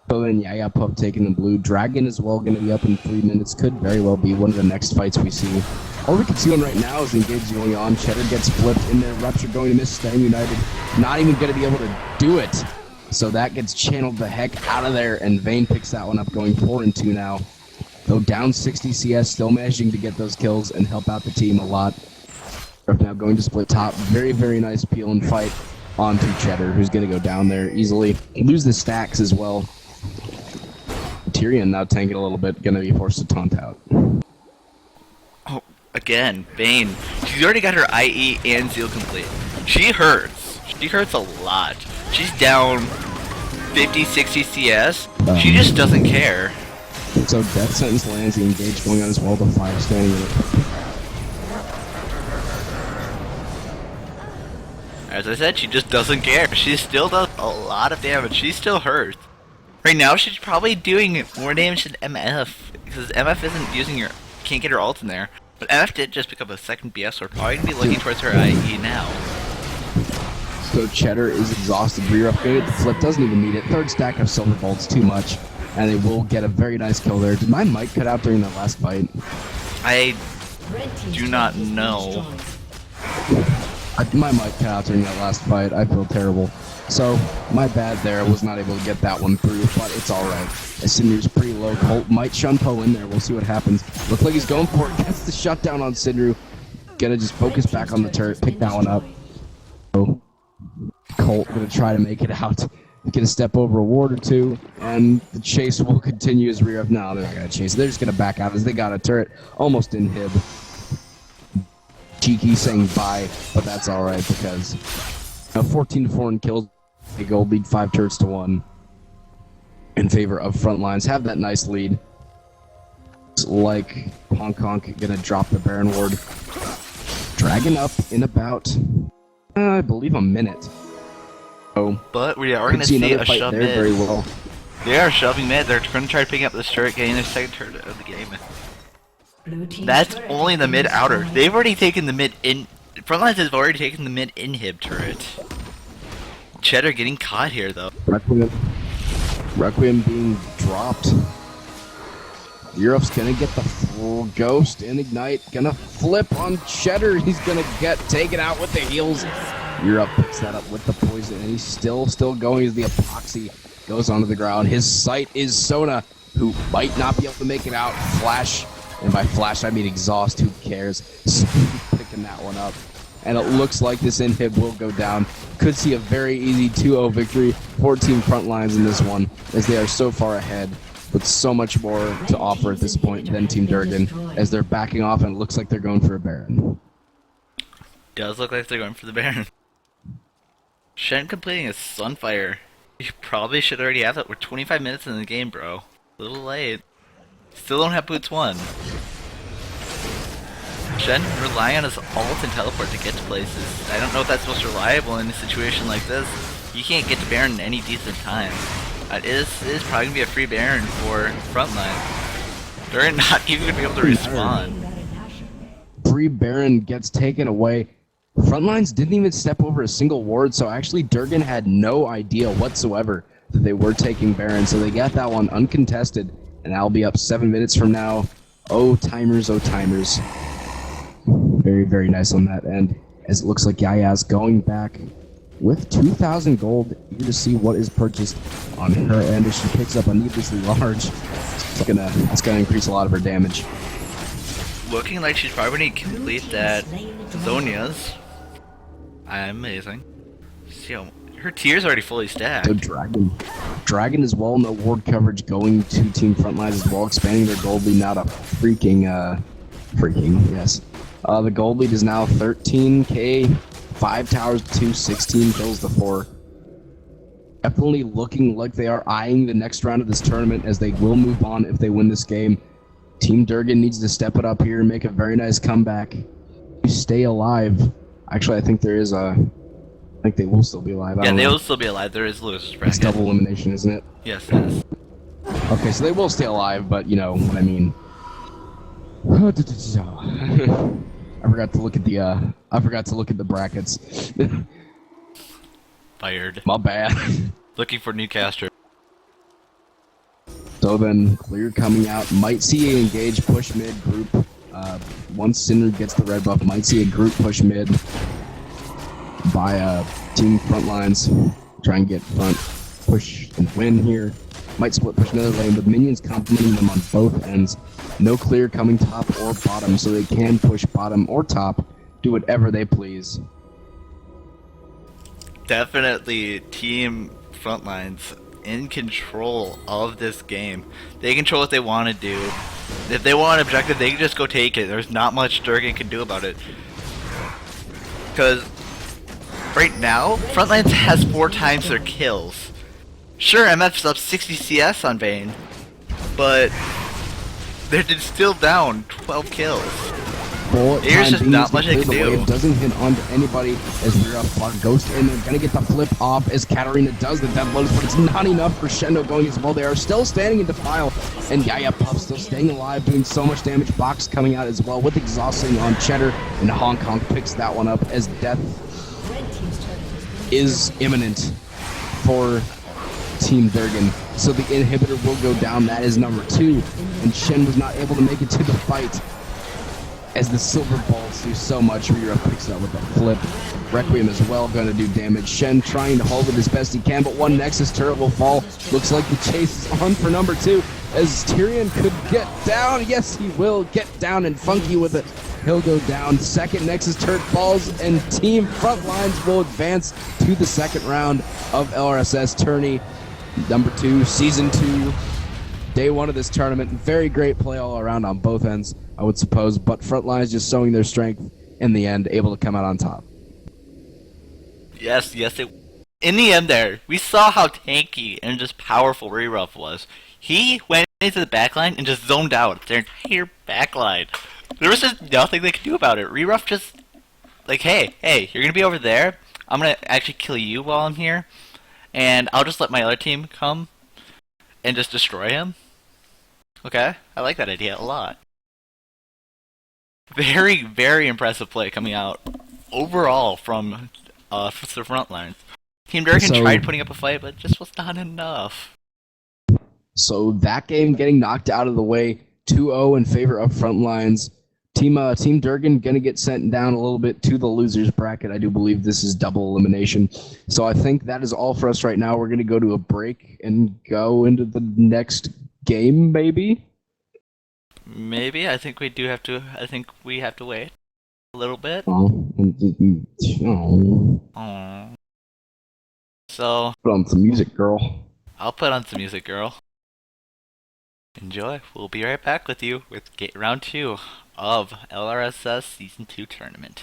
Speaker 1: then Yaya Pup taking the blue. Dragon as well going to be up in 3 minutes. Could very well be one of the next fights we see. All we can see on right now is engage going on. Cheddar gets flipped in there. Rupture going to miss. Staying United. Not even going to be able to do it. So that gets channeled the heck out of there. And Vayne picks that one up, going 4-2 now. Though down 60 CS, still managing to get those kills and help out the team a lot. Now going to split top. Very, very nice peel and fight onto Cheddar, who's going to go down there easily. Lose the stacks as well. Tyrion now tanking a little bit, going to be forced to taunt out.
Speaker 2: Oh, again, Vayne. She's already got her IE and Zeal complete. She hurts. She hurts a lot. She's down 50, 60 CS. She just doesn't care.
Speaker 1: So Death Sentence lands, the engage going on as well, the 5 standing in it.
Speaker 2: As I said, she just doesn't care. She still does a lot of damage. She still hurts. Right now, she's probably doing more damage than MF, because MF isn't using her, can't get her ult in there. But MF did just pick up a second BS, so we're probably going to be looking towards her IE now.
Speaker 1: So Cheddar is exhausted, re-upgraded, the flip doesn't even need it. Third stack of silver bolts, too much. And they will get a very nice kill there. Did my mic cut out during that last fight?
Speaker 2: I do not know.
Speaker 1: My mic cut out during that last fight. I feel terrible. So, my bad there. I was not able to get that one through, but it's alright. Cinder's pretty low. Colt might shun Poe in there. We'll see what happens. Looks like he's going for it. Gets the shutdown on Cinderu. Gonna just focus back on the turret. Pick that one up. So, Colt gonna try to make it out. Get a step over a ward or two, and the chase will continue as rear of. No, they're not gonna chase. They're just gonna back out as they got a turret almost inhib. Cheeky saying bye, but that's alright because 14-4 in kills A gold lead 5 turrets to 1 in favor of Frontlines. Have that nice lead. Looks like Hong Kong gonna drop the Baron Ward. Dragon up in about, I believe, a minute. Oh,
Speaker 2: But we are
Speaker 1: could
Speaker 2: going to see
Speaker 1: another
Speaker 2: a
Speaker 1: fight
Speaker 2: shove
Speaker 1: there
Speaker 2: mid.
Speaker 1: very well.
Speaker 2: They are shoving mid. They're going to try to pick up this turret, getting their second turret of the game.
Speaker 3: Blue team's
Speaker 2: That's
Speaker 3: turret
Speaker 2: only
Speaker 3: has
Speaker 2: the
Speaker 3: been
Speaker 2: mid outer.
Speaker 3: destroyed.
Speaker 2: They've already taken the mid in. Frontlines has already taken the mid inhib turret. Cheddar getting caught here though.
Speaker 1: Requiem being dropped. Europe's gonna get the full ghost and ignite. Gonna flip on Cheddar. He's gonna get taken out with the heals. Europe picks that up with the poison, and he's still going as the epoxy goes onto the ground. His sight is Sona, who might not be able to make it out. Flash, and by flash I mean exhaust. Who cares? Picking that one up. And it looks like this inhib will go down. Could see a very easy 2-0 victory for Team Frontlines in this one, as they are so far ahead with so much more to offer at this point than Team DRGN, as they're backing off and it looks like they're going for a Baron.
Speaker 2: Does look like they're going for the Baron. Shen completing a Sunfire. You probably should already have that. We're 25 minutes in the game, bro. A little late. Still don't have Boots 1. Shen relying on his ult and teleport to get to places. I don't know if that's most reliable in a situation like this. You can't get to Baron in any decent time. It is probably going to be a free Baron for Frontline. They're not even going to be able to respawn.
Speaker 1: Free Baron gets taken away. Frontlines didn't even step over a single ward, so actually Durgan had no idea whatsoever that they were taking Baron, so they got that one uncontested, and I'll be up 7 minutes from now. Oh timers, oh timers. Very, very nice on that end, as it looks like Yaya's going back with 2,000 gold, eager to see what is purchased on her end as she picks up a needlessly large. It's gonna increase a lot of her damage.
Speaker 2: Looking like she's probably going to complete that Zonia's. Amazing. See how her tier's already fully stacked.
Speaker 1: So Dragon as well, no ward coverage going to Team Frontlines as well, expanding their gold lead now to freaking, yes. The gold lead is now 13k, 5 towers to 2, 16 kills to 4. Definitely looking like they are eyeing the next round of this tournament, as they will move on if they win this game. Team Durgan needs to step it up here and make a very nice comeback to stay alive. Actually, I think there is I think they will still be alive.
Speaker 2: Yeah, they will still be alive. There is Lewis's
Speaker 1: It's
Speaker 2: bracket.
Speaker 1: double elimination, isn't it?
Speaker 2: Yes, it is.
Speaker 1: Okay, so they will stay alive, but you know what I mean. I forgot to look at the brackets.
Speaker 2: Fired.
Speaker 1: My bad.
Speaker 2: Looking for new caster.
Speaker 1: So then, Clear coming out, might see an engage push mid group. Once Cinder gets the red buff, might see a group push mid by Team Frontlines. Try and get front, push and win here. Might split push another lane, with minions complementing them on both ends. No Clear coming top or bottom, so they can push bottom or top, do whatever they please.
Speaker 2: Definitely Team Frontlines in control of this game. They control what they want to do. If they want an objective, they can just go take it. There's not much Durgan can do about it. Because right now, Frontlines has 4 times their kills. Sure, MF's up 60 CS on Vayne, but they're still down 12 kills. There's just not much they can do.
Speaker 1: It doesn't hit onto anybody as we're up on Ghost, and they're gonna get the flip off as Katarina does the death blows, but it's not enough for Shendo going as well. They are still standing in Defile, and Yaya Puff still staying alive, doing so much damage. Box coming out as well with exhausting on Cheddar, and Hong Kong picks that one up as death is imminent for Team Durgan. So the inhibitor will go down. That is number 2, and Shen was not able to make it to the fight, as the silver balls do so much. Rira picks it up with that flip. Requiem as well going to do damage. Shen trying to hold it as best he can, but one Nexus turret will fall. Looks like the chase is on for number 2, as Tyrion could get down. Yes, he will get down, and Funky with it. He'll go down. Second Nexus turret falls, and Team Frontlines will advance to the second round of LRSS tourney. Number 2, Season 2. Day 1 of this tournament. Very great play all around on both ends, I would suppose, but Frontlines just showing their strength in the end, able to come out on top.
Speaker 2: Yes, in the end there, we saw how tanky and just powerful Reruff was. He went into the backline and just zoned out their entire backline. There was just nothing they could do about it. Reruff just, like, hey, you're gonna be over there. I'm gonna actually kill you while I'm here, and I'll just let my other team come and just destroy him. Okay, I like that idea a lot. Very, very impressive play coming out overall from the front lines. Team DRGN tried putting up a fight, but it just was not enough.
Speaker 1: So that game getting knocked out of the way, 2-0 in favor of front lines. Team DRGN gonna get sent down a little bit to the losers bracket. I do believe this is double elimination. So I think that is all for us right now. We're gonna go to a break and go into the next game, maybe.
Speaker 2: Maybe. I think we do have to. I think we have to wait a little bit.
Speaker 1: Oh.
Speaker 2: Aww. So
Speaker 1: Put on some music, girl.
Speaker 2: I'll put on some music, girl. Enjoy. We'll be right back with you with round 2 of LRSS Season 2 tournament.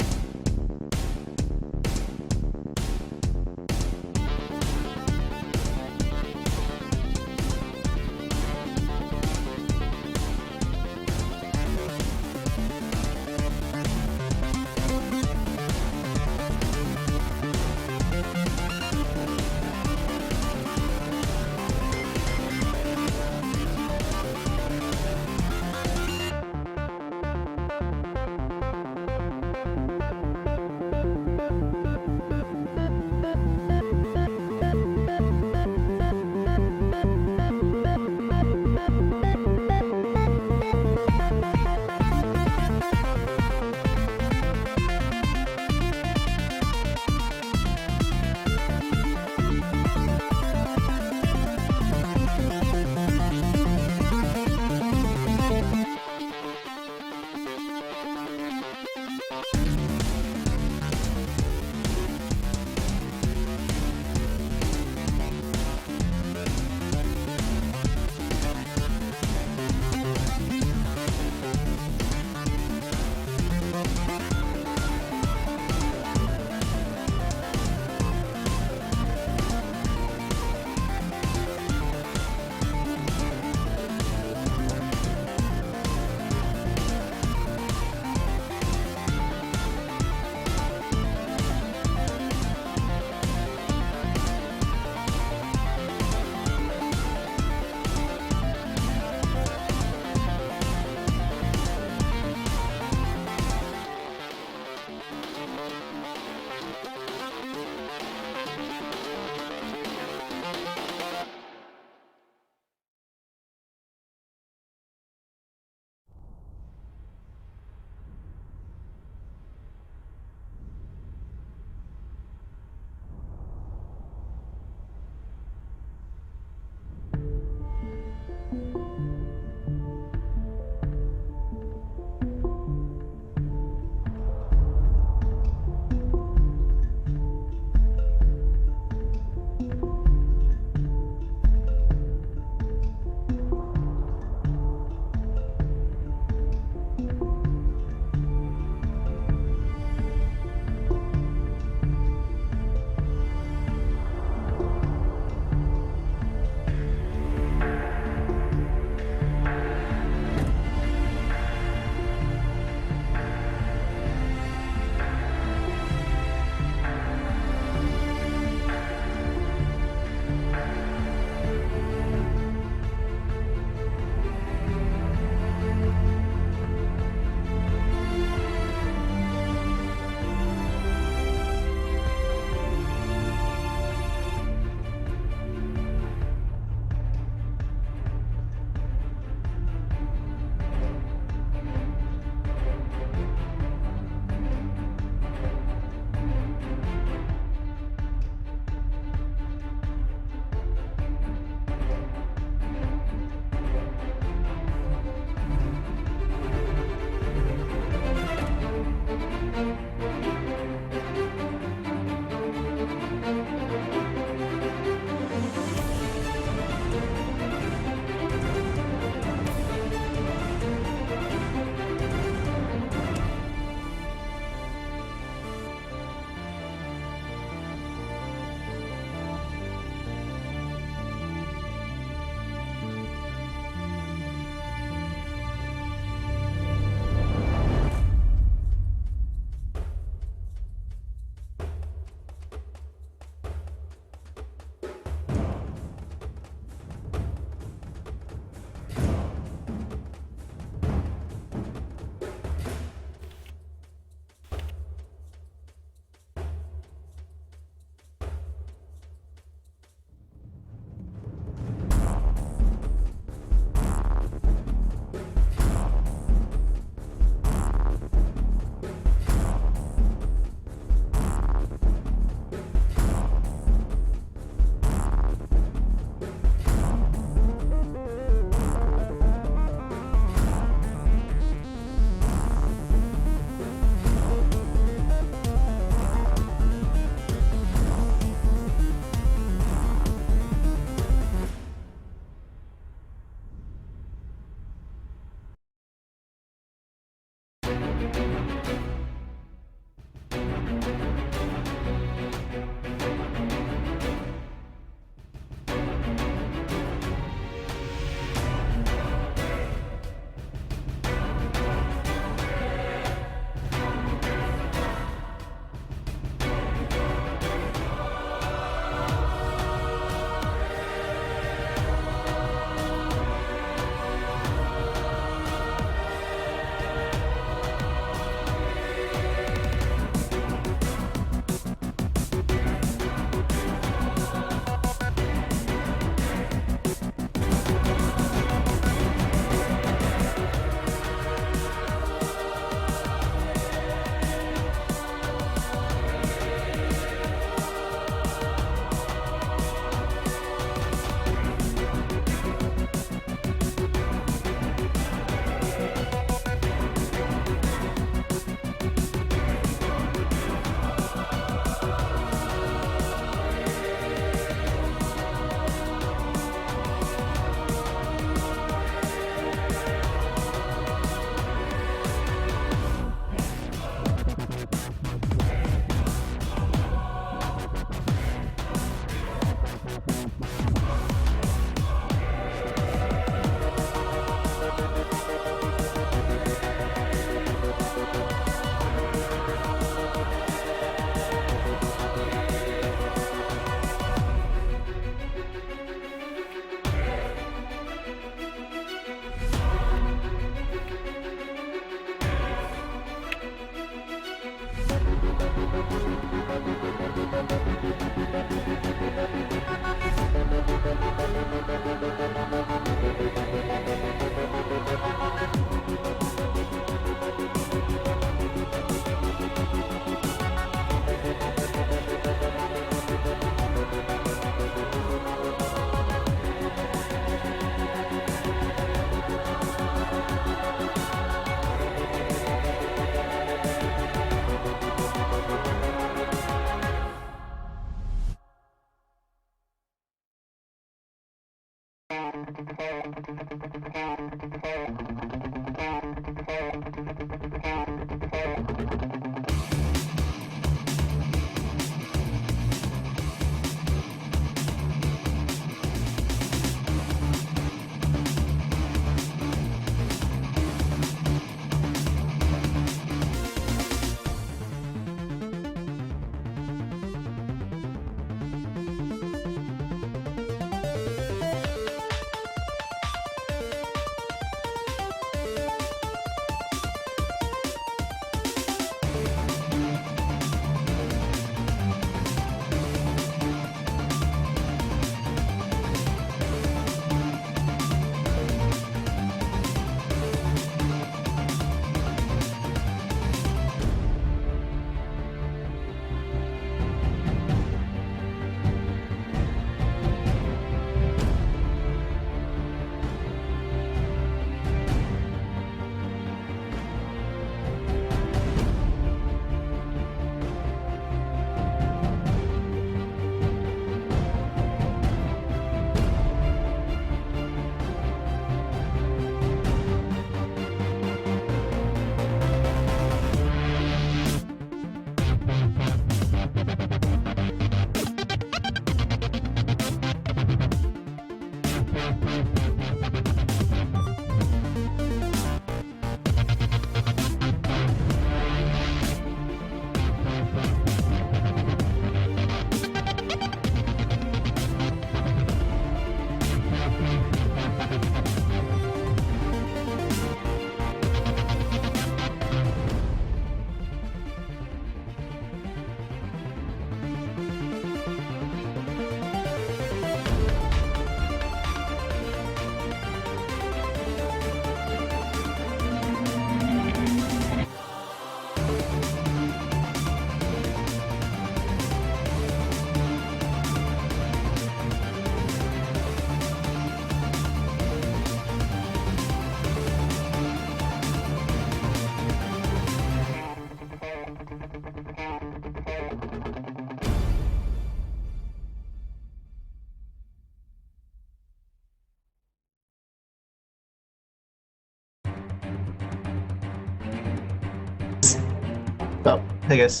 Speaker 4: Oh, I guess.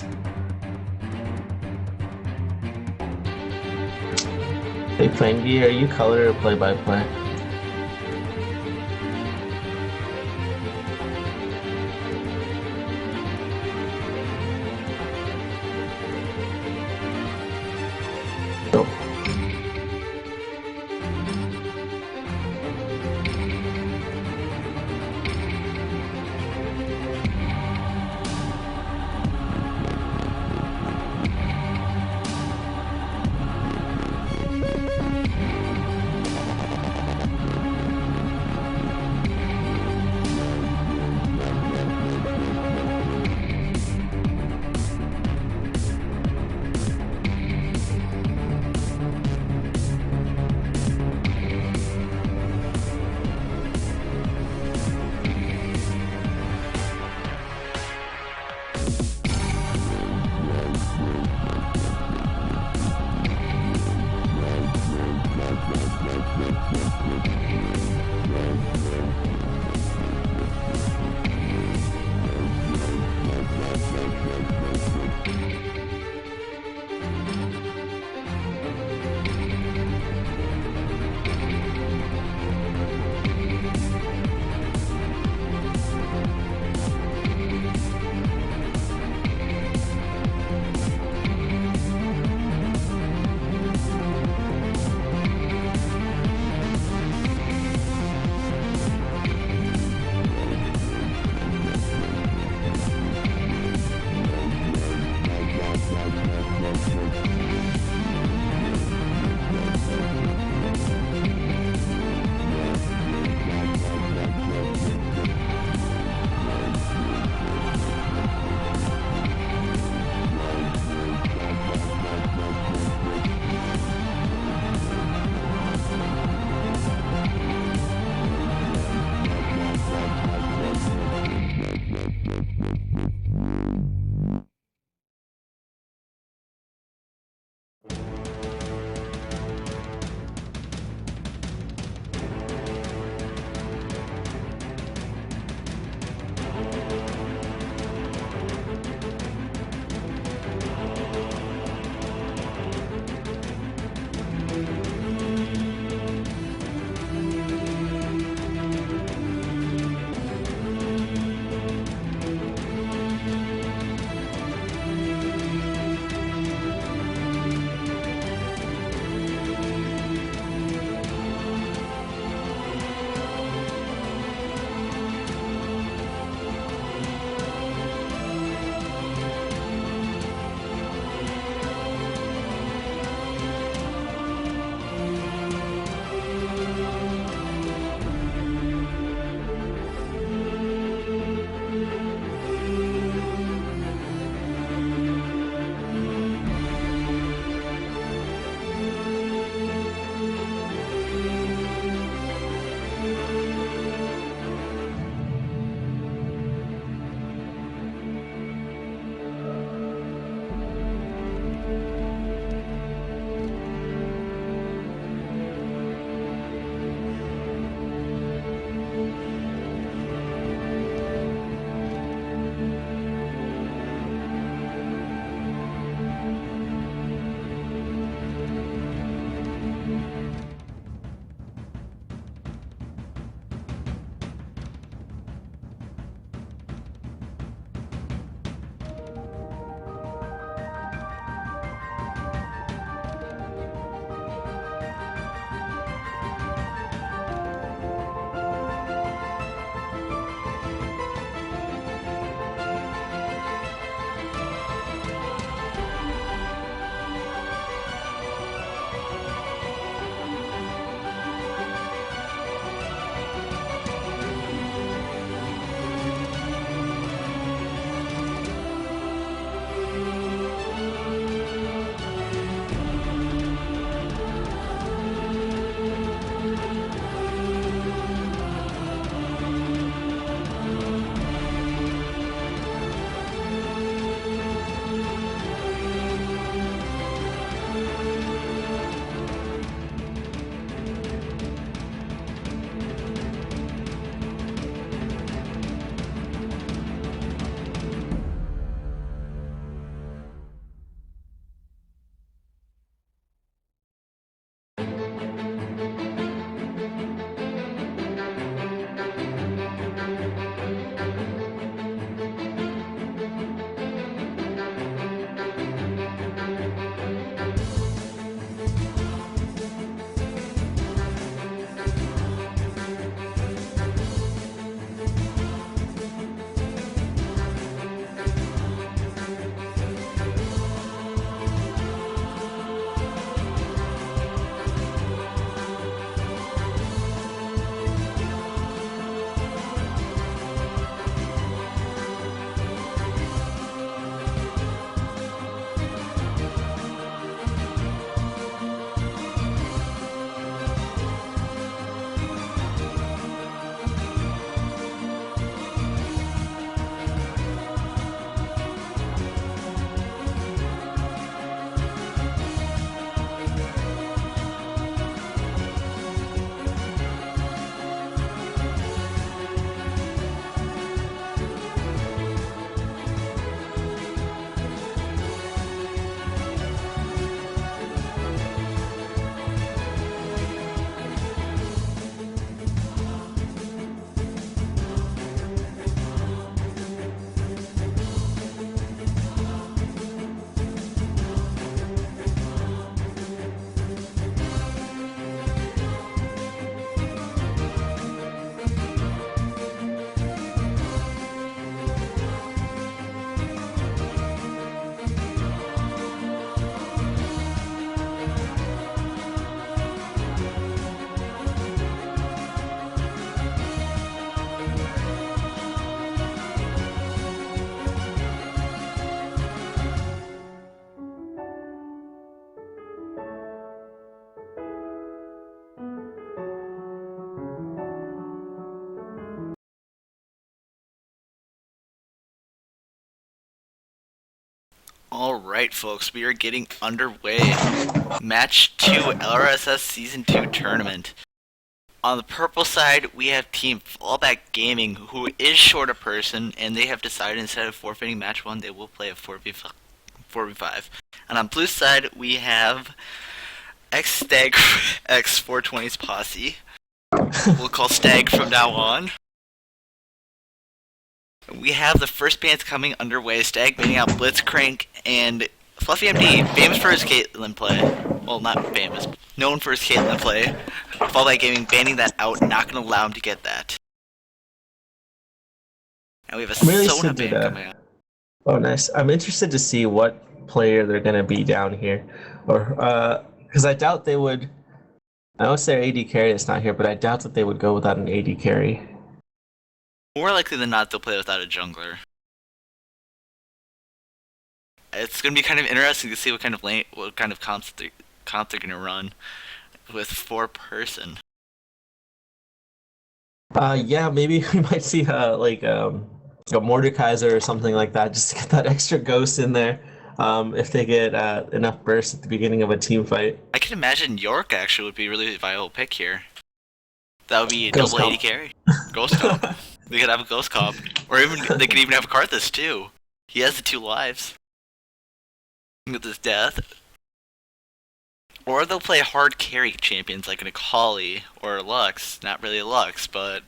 Speaker 4: Hey, Plangy, are you color or play-by-play? Nope.
Speaker 2: Alright, folks, we are getting underway. Match 2, LRSS Season 2 Tournament. On the purple side, we have Team Fallback Gaming, who is short a person, and they have decided instead of forfeiting match 1, they will play a 4v5. And on blue side, we have X-Stag X420's posse. We'll call Stag from now on. We have the first bands coming underway. Stag banning out Blitzcrank and Fluffy MD, famous for his Caitlyn play. Well, not famous, known for his Caitlyn play. Fallback Gaming banning that out, not going to allow him to get that. And we have a
Speaker 4: really
Speaker 2: Sona ban coming out.
Speaker 4: Oh, nice. I'm interested to see what player they're going to be down here. Or, because I doubt they would. I know it's their AD carry that's not here, but I doubt that they would go without an AD carry.
Speaker 2: More likely than not, they'll play without a jungler. It's going to be kind of interesting to see what kind of comps they're going to run with 4-person.
Speaker 4: Yeah, maybe we might see like a Mordekaiser or something like that, just to get that extra ghost in there. If they get enough burst at the beginning of a team fight.
Speaker 2: I can imagine York actually would be a really viable pick here. That would be a
Speaker 4: Ghost
Speaker 2: double
Speaker 4: comp.
Speaker 2: AD carry. Ghost comp. They could have a ghost comp. Or even they could even have Karthus too. He has the 2 lives. With his death. Or they'll play hard carry champions like an Akali or a Lux. Not really a Lux, but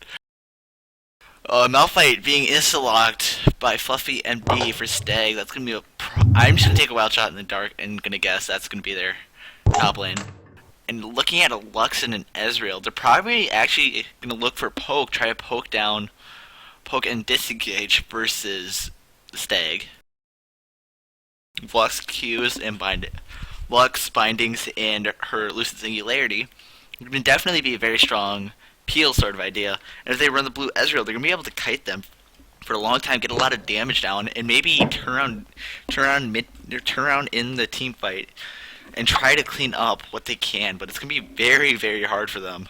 Speaker 2: Malphite being insta-locked by Fluffy MD for Stag. That's gonna be I'm just gonna take a wild shot in the dark and gonna guess that's gonna be their top lane. And looking at a Lux and an Ezreal, they're probably actually gonna look for poke, try to poke and disengage versus Stag. Lux Qs and Lux bindings and her lucid singularity would definitely be a very strong peel sort of idea. And if they run the blue Ezreal, they're gonna be able to kite them for a long time, get a lot of damage down, and maybe turn around in the team fight and try to clean up what they can. But it's gonna be very, very hard for them.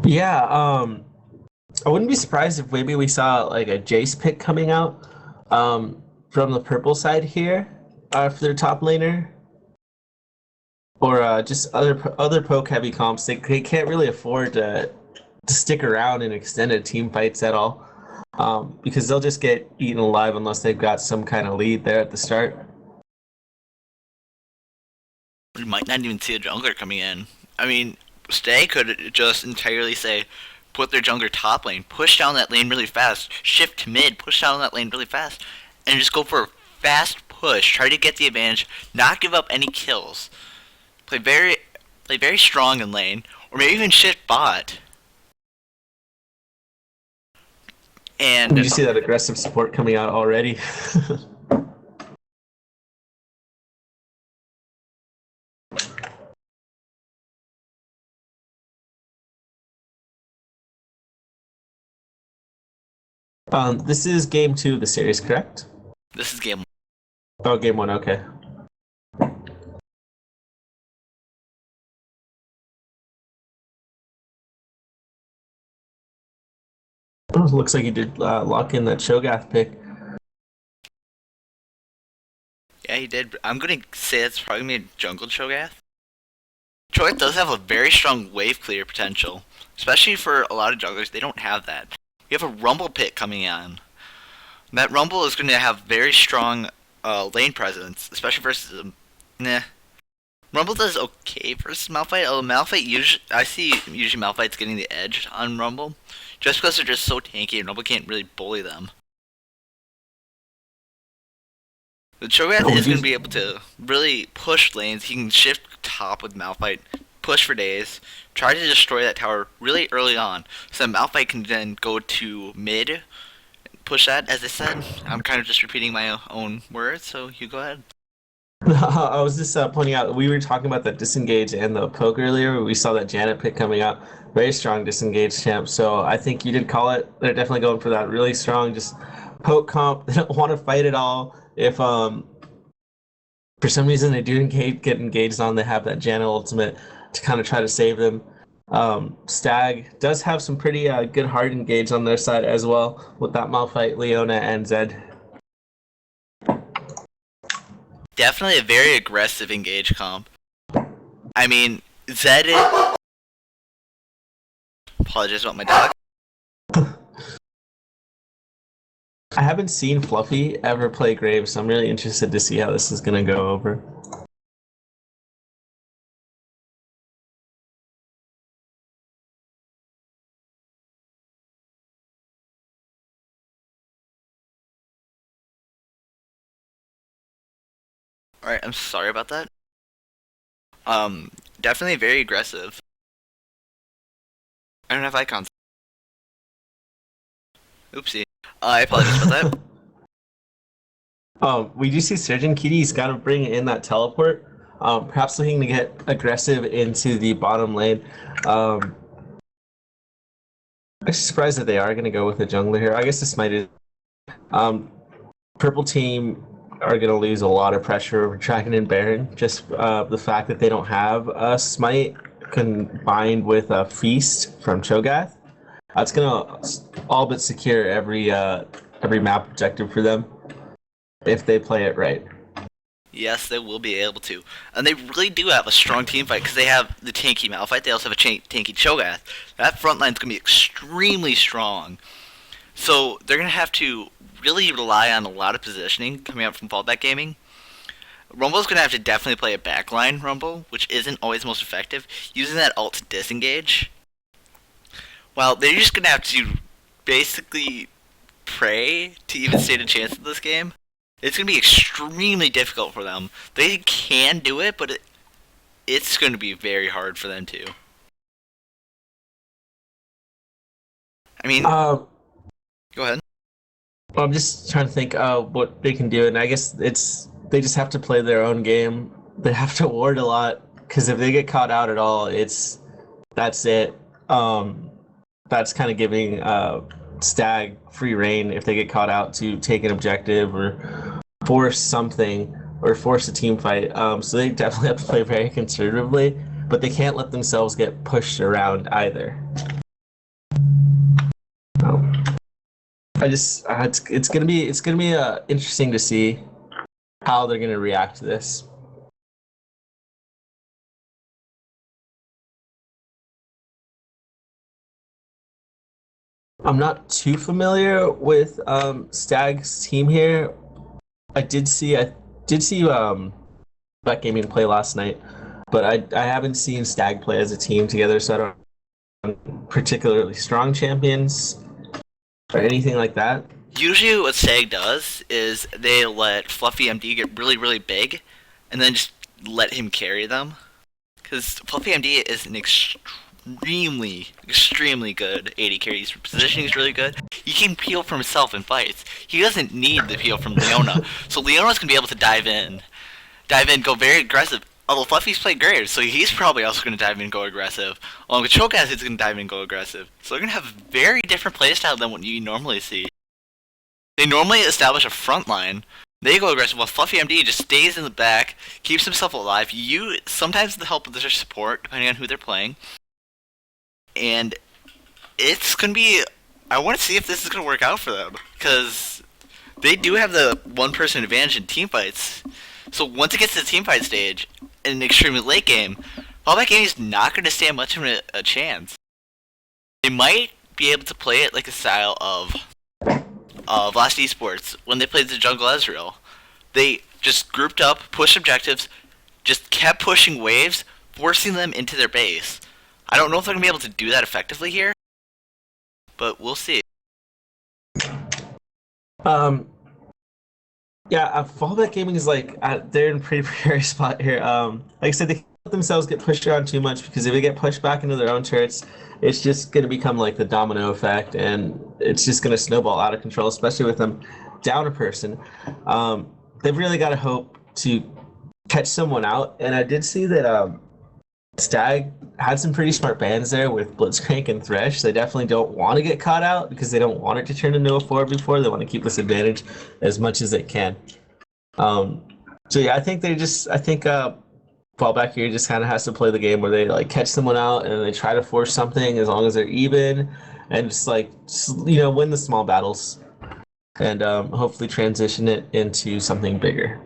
Speaker 4: Yeah, I wouldn't be surprised if maybe we saw like a Jace pick coming out from the purple side here for their top laner. Or just other poke heavy comps. They can't really afford to stick around in extended team fights at all, because they'll just get eaten alive unless they've got some kind of lead there at the start.
Speaker 2: We might not even see a jungler coming in. I mean, Stay could just entirely say, put their jungler top lane, push down that lane really fast, shift to mid, push down that lane really fast, and just go for a fast push, try to get the advantage, not give up any kills. Play very strong in lane, or maybe even shift bot. And
Speaker 4: You see that aggressive support coming out already. This is game 2 of the series, correct?
Speaker 2: this is game 1.
Speaker 4: Oh, game 1, okay. Oh, looks like you did lock in that Cho'Gath pick.
Speaker 2: Yeah, he did. I'm gonna say that's probably gonna be a jungle Cho'Gath. Cho'Gath does have a very strong wave clear potential, especially for a lot of junglers. They don't have that. We have a Rumble pick coming on. That Rumble is going to have very strong lane presence, especially versus Rumble does okay versus Malphite. Although Malphite I see usually Malphite's getting the edge on Rumble, just because they're just so tanky and Rumble can't really bully them. The Cho'Gath is going to be able to really push lanes. He can shift top with Malphite, push for days, try to destroy that tower really early on, so that Malphite can then go to mid, push that. As I said, I'm kind of just repeating my own words, so you go ahead.
Speaker 4: I was just pointing out, we were talking about the disengage and the poke earlier. We saw that Janet pick coming out. Very strong disengage champ. So I think you did call it. They're definitely going for that really strong just poke comp. They don't want to fight at all. If for some reason they do get engaged on, they have that Janet ultimate to kind of try to save them. Stag does have some pretty good hard engage on their side as well with that Malphite, Leona, and Zed.
Speaker 2: Definitely a very aggressive engage comp. I mean, Zed is... Apologize about my dog.
Speaker 4: I haven't seen Fluffy ever play Graves, so I'm really interested to see how this is going to go over.
Speaker 2: Alright, I'm sorry about that. Definitely very aggressive. I don't have icons. Oopsie. I apologize about that.
Speaker 4: We do see Surgeon Kitty's got to bring in that teleport. Perhaps looking to get aggressive into the bottom lane. I'm surprised that they are going to go with a jungler here. I guess this might is. Purple team are going to lose a lot of pressure over Dragon and Baron. Just the fact that they don't have a Smite combined with a Feast from Cho'Gath. That's going to all but secure every map objective for them if they play it right.
Speaker 2: Yes, they will be able to. And they really do have a strong team fight because they have the tanky Malphite. They also have a tanky Cho'Gath. That front line's going to be extremely strong. So they're going to have to really rely on a lot of positioning coming up from fallback gaming. Rumble's going to have to definitely play a backline Rumble, which isn't always most effective, using that ult to disengage. Well, they're just going to have to basically pray to even stand a chance in this game. It's going to be extremely difficult for them. They can do it, but it's going to be very hard for them to. I mean, go ahead.
Speaker 4: Well, I'm just trying to think what they can do, and I guess they just have to play their own game. They have to ward a lot, because if they get caught out at all, that's it. That's kind of giving Stag free reign if they get caught out to take an objective or force something or force a team fight. So they definitely have to play very conservatively, but they can't let themselves get pushed around either. It's gonna be interesting to see how they're gonna react to this. I'm not too familiar with Stag's team here. I did see Black Gaming play last night, but I haven't seen Stag play as a team together, so I don't particularly strong champions or anything like that.
Speaker 2: Usually what Stag does is they let Fluffy MD get really, really big, and then just let him carry them. Because Fluffy MD is an extremely good AD carry. His positioning is really good. He can peel for himself in fights. He doesn't need the peel from Leona. So Leona's going to be able to dive in, go very aggressive. Although Fluffy's played Graves, so he's probably also going to dive in and go aggressive. Along with Cho'Gath, he's going to dive in and go aggressive. So they're going to have a very different playstyle than what you normally see. They normally establish a front line. They go aggressive, while Fluffy MD just stays in the back, keeps himself alive. Sometimes with the help of their support, depending on who they're playing. And it's going to be... I want to see if this is going to work out for them. Because they do have the one-person advantage in teamfights. So once it gets to the teamfight stage, in an extremely late game, fallback gaming is not going to stand much of a chance. They might be able to play it like a style of Last Esports when they played the Jungle Ezreal. They just grouped up, pushed objectives, just kept pushing waves, forcing them into their base. I don't know if they're going to be able to do that effectively here, but we'll see.
Speaker 4: Yeah, fallback gaming is like they're in a pretty precarious spot here. Like I said, they can't let themselves get pushed around too much, because if they get pushed back into their own turrets, it's just going to become like the domino effect, and it's just going to snowball out of control, especially with them down a person. They've really got to hope to catch someone out, and I did see that Stag had some pretty smart bans there with Blitzcrank and Thresh. They definitely don't want to get caught out because they don't want it to turn into a 4v4. They want to keep this advantage as much as they can. So yeah, I think fallback here just kind of has to play the game where they like catch someone out and they try to force something as long as they're even, and just win the small battles and hopefully transition it into something bigger.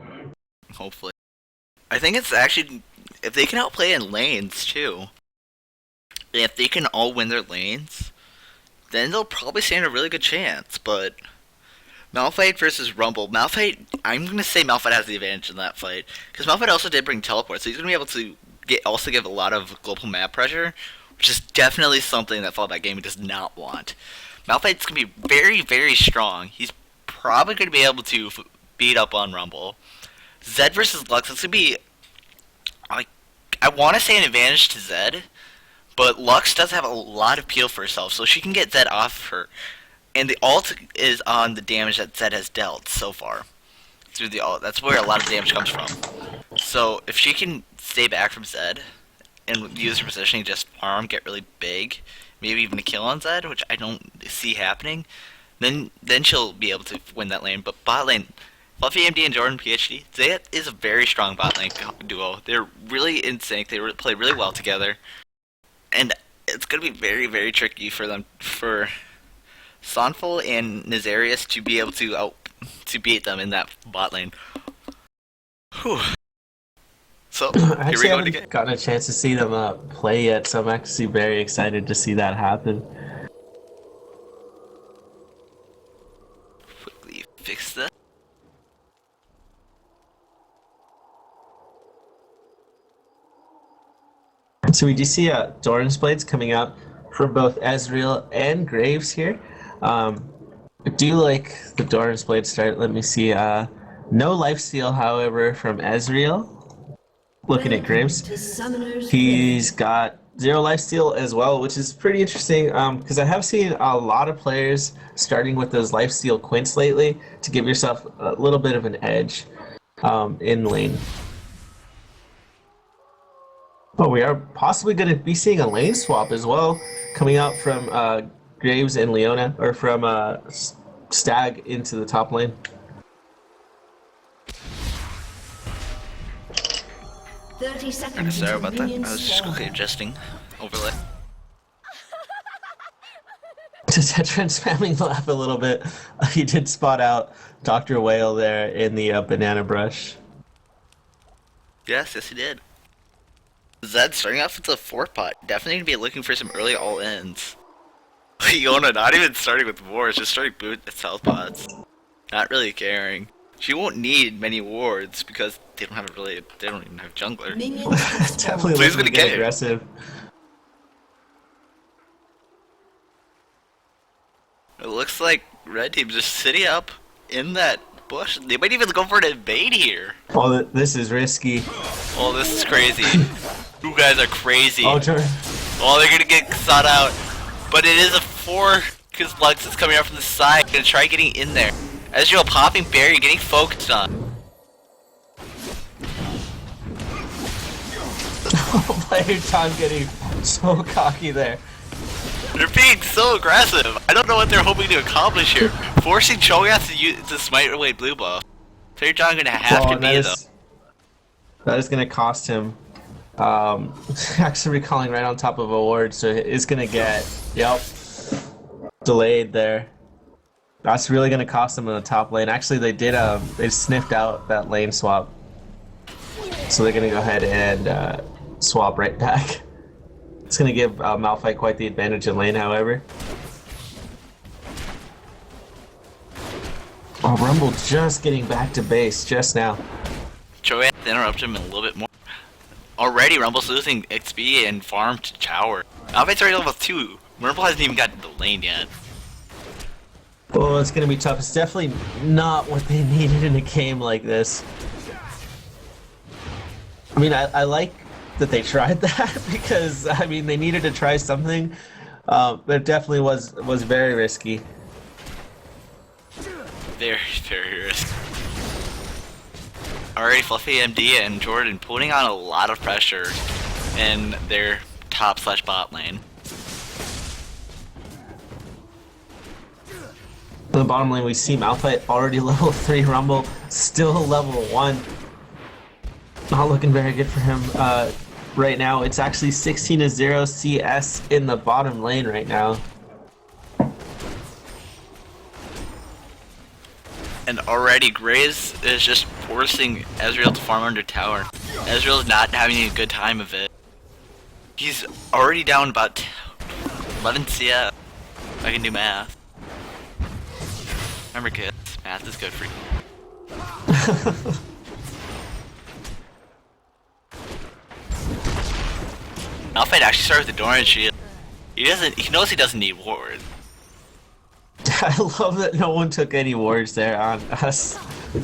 Speaker 2: hopefully. I think it's actually, if they can outplay in lanes too, if they can all win their lanes, then they'll probably stand a really good chance. But Malphite versus Rumble, Malphite, I'm gonna say Malphite has the advantage in that fight because Malphite also did bring teleport, so he's gonna be able to also give a lot of global map pressure, which is definitely something that Fallback Gaming does not want. Malphite's gonna be very, very strong. He's probably gonna be able to beat up on Rumble. Zed versus Lux, it's gonna be, like, I want to say an advantage to Zed, but Lux does have a lot of peel for herself, so she can get Zed off her. And the ult is on the damage that Zed has dealt so far. Through the ult. That's where a lot of damage comes from. So if she can stay back from Zed and use her positioning, just farm, get really big, maybe even a kill on Zed, which I don't see happening, then she'll be able to win that lane. But bot lane, Fluffy MD and Jordan PhD, that is a very strong bot lane duo. They're really in sync. They play really well together. And it's going to be very, very tricky for them, for Sonful and Nazarius to be able to beat them in that bot lane. Whew. So, here we
Speaker 4: Actually, I
Speaker 2: go
Speaker 4: haven't
Speaker 2: again.
Speaker 4: gotten a chance to see them play yet, so I'm actually very excited to see that happen.
Speaker 2: Quickly fix this.
Speaker 4: So we do see Doran's Blades coming out from both Ezreal and Graves here. I do like the Doran's Blade start. Let me see. No lifesteal, however, from Ezreal. Looking at Graves, he's got 0 lifesteal as well, which is pretty interesting because I have seen a lot of players starting with those lifesteal quints lately to give yourself a little bit of an edge in lane. But we are possibly going to be seeing a lane swap as well coming out from Graves and Leona, or from Stag into the top lane.
Speaker 2: Sorry about that. I was just quickly adjusting overlay.
Speaker 4: Tetran spamming the lap a little bit. He did spot out Dr. Whale there in the banana brush.
Speaker 2: Yes, he did. Zed starting off with the 4-pot. Definitely going to be looking for some early all-ins. Leona not even starting with wars, just starting boot at south pots. Not really caring. She won't need many wards because they don't even have jungler.
Speaker 4: Definitely
Speaker 2: So he's
Speaker 4: looking to
Speaker 2: gonna
Speaker 4: get
Speaker 2: get
Speaker 4: aggressive.
Speaker 2: It looks like red team's just sitting up in that bush. They might even go for an invade here.
Speaker 4: Oh, this is risky.
Speaker 2: Oh, this is crazy. You guys are crazy.
Speaker 4: Oh, Jordan.
Speaker 2: Oh, they're gonna get sought out. But it is a 4 because Lux is coming out from the side. Gonna try getting in there. Ezreal popping berry, getting focused on.
Speaker 4: Player time getting so cocky there.
Speaker 2: They're being so aggressive. I don't know what they're hoping to accomplish here. Forcing Cho'Gath to smite away blue buff. Player John gonna have to be though.
Speaker 4: That is gonna cost him. Actually recalling right on top of a ward, so it's gonna get delayed there. That's really gonna cost them in the top lane. Actually, they sniffed out that lane swap, so they're gonna go ahead and swap right back. It's gonna give Malphite quite the advantage in lane, however. Oh, Rumble just getting back to base just now.
Speaker 2: Cho'Gath interrupted him a little bit more. Already, Rumble's losing XP and farm to tower. Malphite's already level 2. Rumble hasn't even gotten to the lane yet.
Speaker 4: Oh, it's gonna be tough. It's definitely not what they needed in a game like this. I mean, I like that they tried that because I mean they needed to try something, but it definitely was very risky.
Speaker 2: Very, very risky. Already, Fluffy MD and Jordan putting on a lot of pressure in their top/bot lane.
Speaker 4: In the bottom lane, we see Malphite already level 3, Rumble still level 1. Not looking very good for him right now. It's actually 16-0 CS in the bottom lane right now.
Speaker 2: And already Graves is just forcing Ezreal to farm under tower. Ezreal's not having a good time of it. He's already down about 11 CS. If I can do math. Remember kids, math is good for you. Malphite actually started with the Doran shield. He knows he doesn't need ward.
Speaker 4: I love that no one took any wards there on us.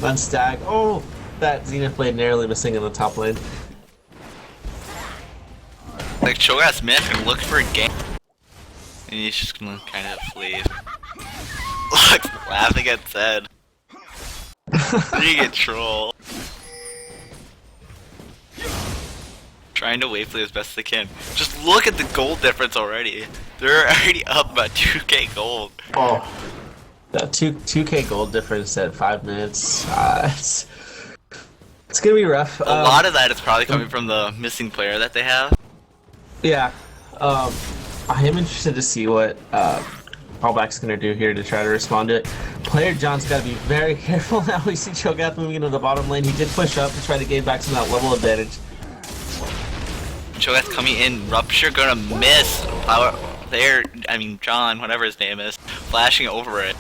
Speaker 4: On Stag. Oh, that Zenith blade narrowly missing in the top lane.
Speaker 2: Like Cho'Gath's mid and look for a game. And he's just gonna kind of flee. Look, laughing at Zed. You get troll. Trying to wave play as best they can. Just look at the gold difference already. They're already up about 2k gold.
Speaker 4: Oh, that 2k gold difference at 5 minutes. It's gonna be rough.
Speaker 2: A lot of that is probably coming from the missing player that they have.
Speaker 4: Yeah. I am interested to see what Fallback's gonna do here to try to respond to it. Player John's gotta be very careful now. We see Cho'Gath moving into the bottom lane. He did push up to try to gain back some of that level advantage.
Speaker 2: Cho'Gath coming in, Rupture gonna miss. Power there, I mean John, whatever his name is, flashing over it.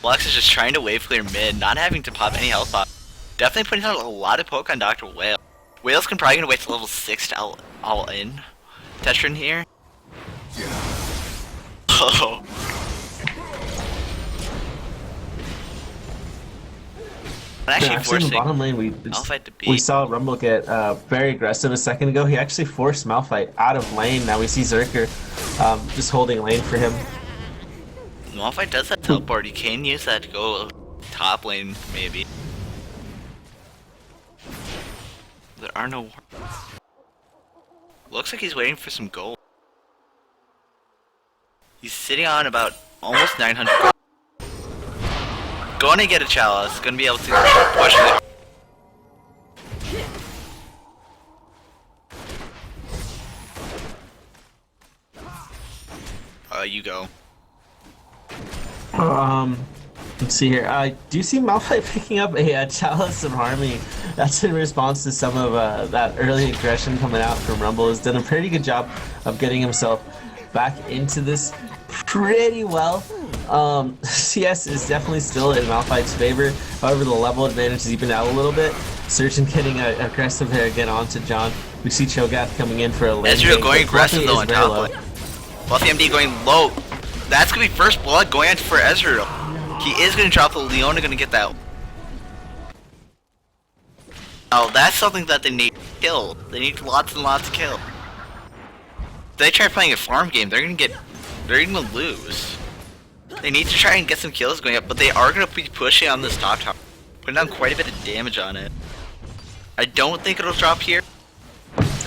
Speaker 2: Lux is just trying to wave clear mid, not having to pop any health pop. Definitely putting out a lot of poke on Dr. Whale. Whale's probably gonna wait till level 6 to all in. Tetrin here. Oh. I'm actually
Speaker 4: Actually, in
Speaker 2: forcing
Speaker 4: the bottom lane,
Speaker 2: Malphite to beat.
Speaker 4: we saw Rumble get very aggressive a second ago. He actually forced Malphite out of lane. Now we see Zerker just holding lane for him.
Speaker 2: Malphite does that teleport. You can use that to go top lane, maybe. There are no... Looks like he's waiting for some gold. He's sitting on about almost 900 gold. Going to get a chalice. Going to be able to push it. You go.
Speaker 4: Let's see here. Do you see Malphite picking up a chalice of harmony? That's in response to some of that early aggression coming out from Rumble. Has done a pretty good job of getting himself back into this pretty well. CS is definitely still in Malphite's favor. However, the level advantage is even out a little bit. Surgeon getting aggressive here again onto John. We see Cho'Gath coming in for a lane.
Speaker 2: Ezreal going aggressive though on top lane. Fluffy MD going low. That's gonna be first blood going in for Ezreal. He is gonna drop the Leona, gonna get that. Oh, that's something that they need to kill. They need lots and lots of kill. If they try playing a farm game, they're gonna lose. They need to try and get some kills going up, but they are gonna be pushing on this top tower, putting down quite a bit of damage on it. I don't think it'll drop here.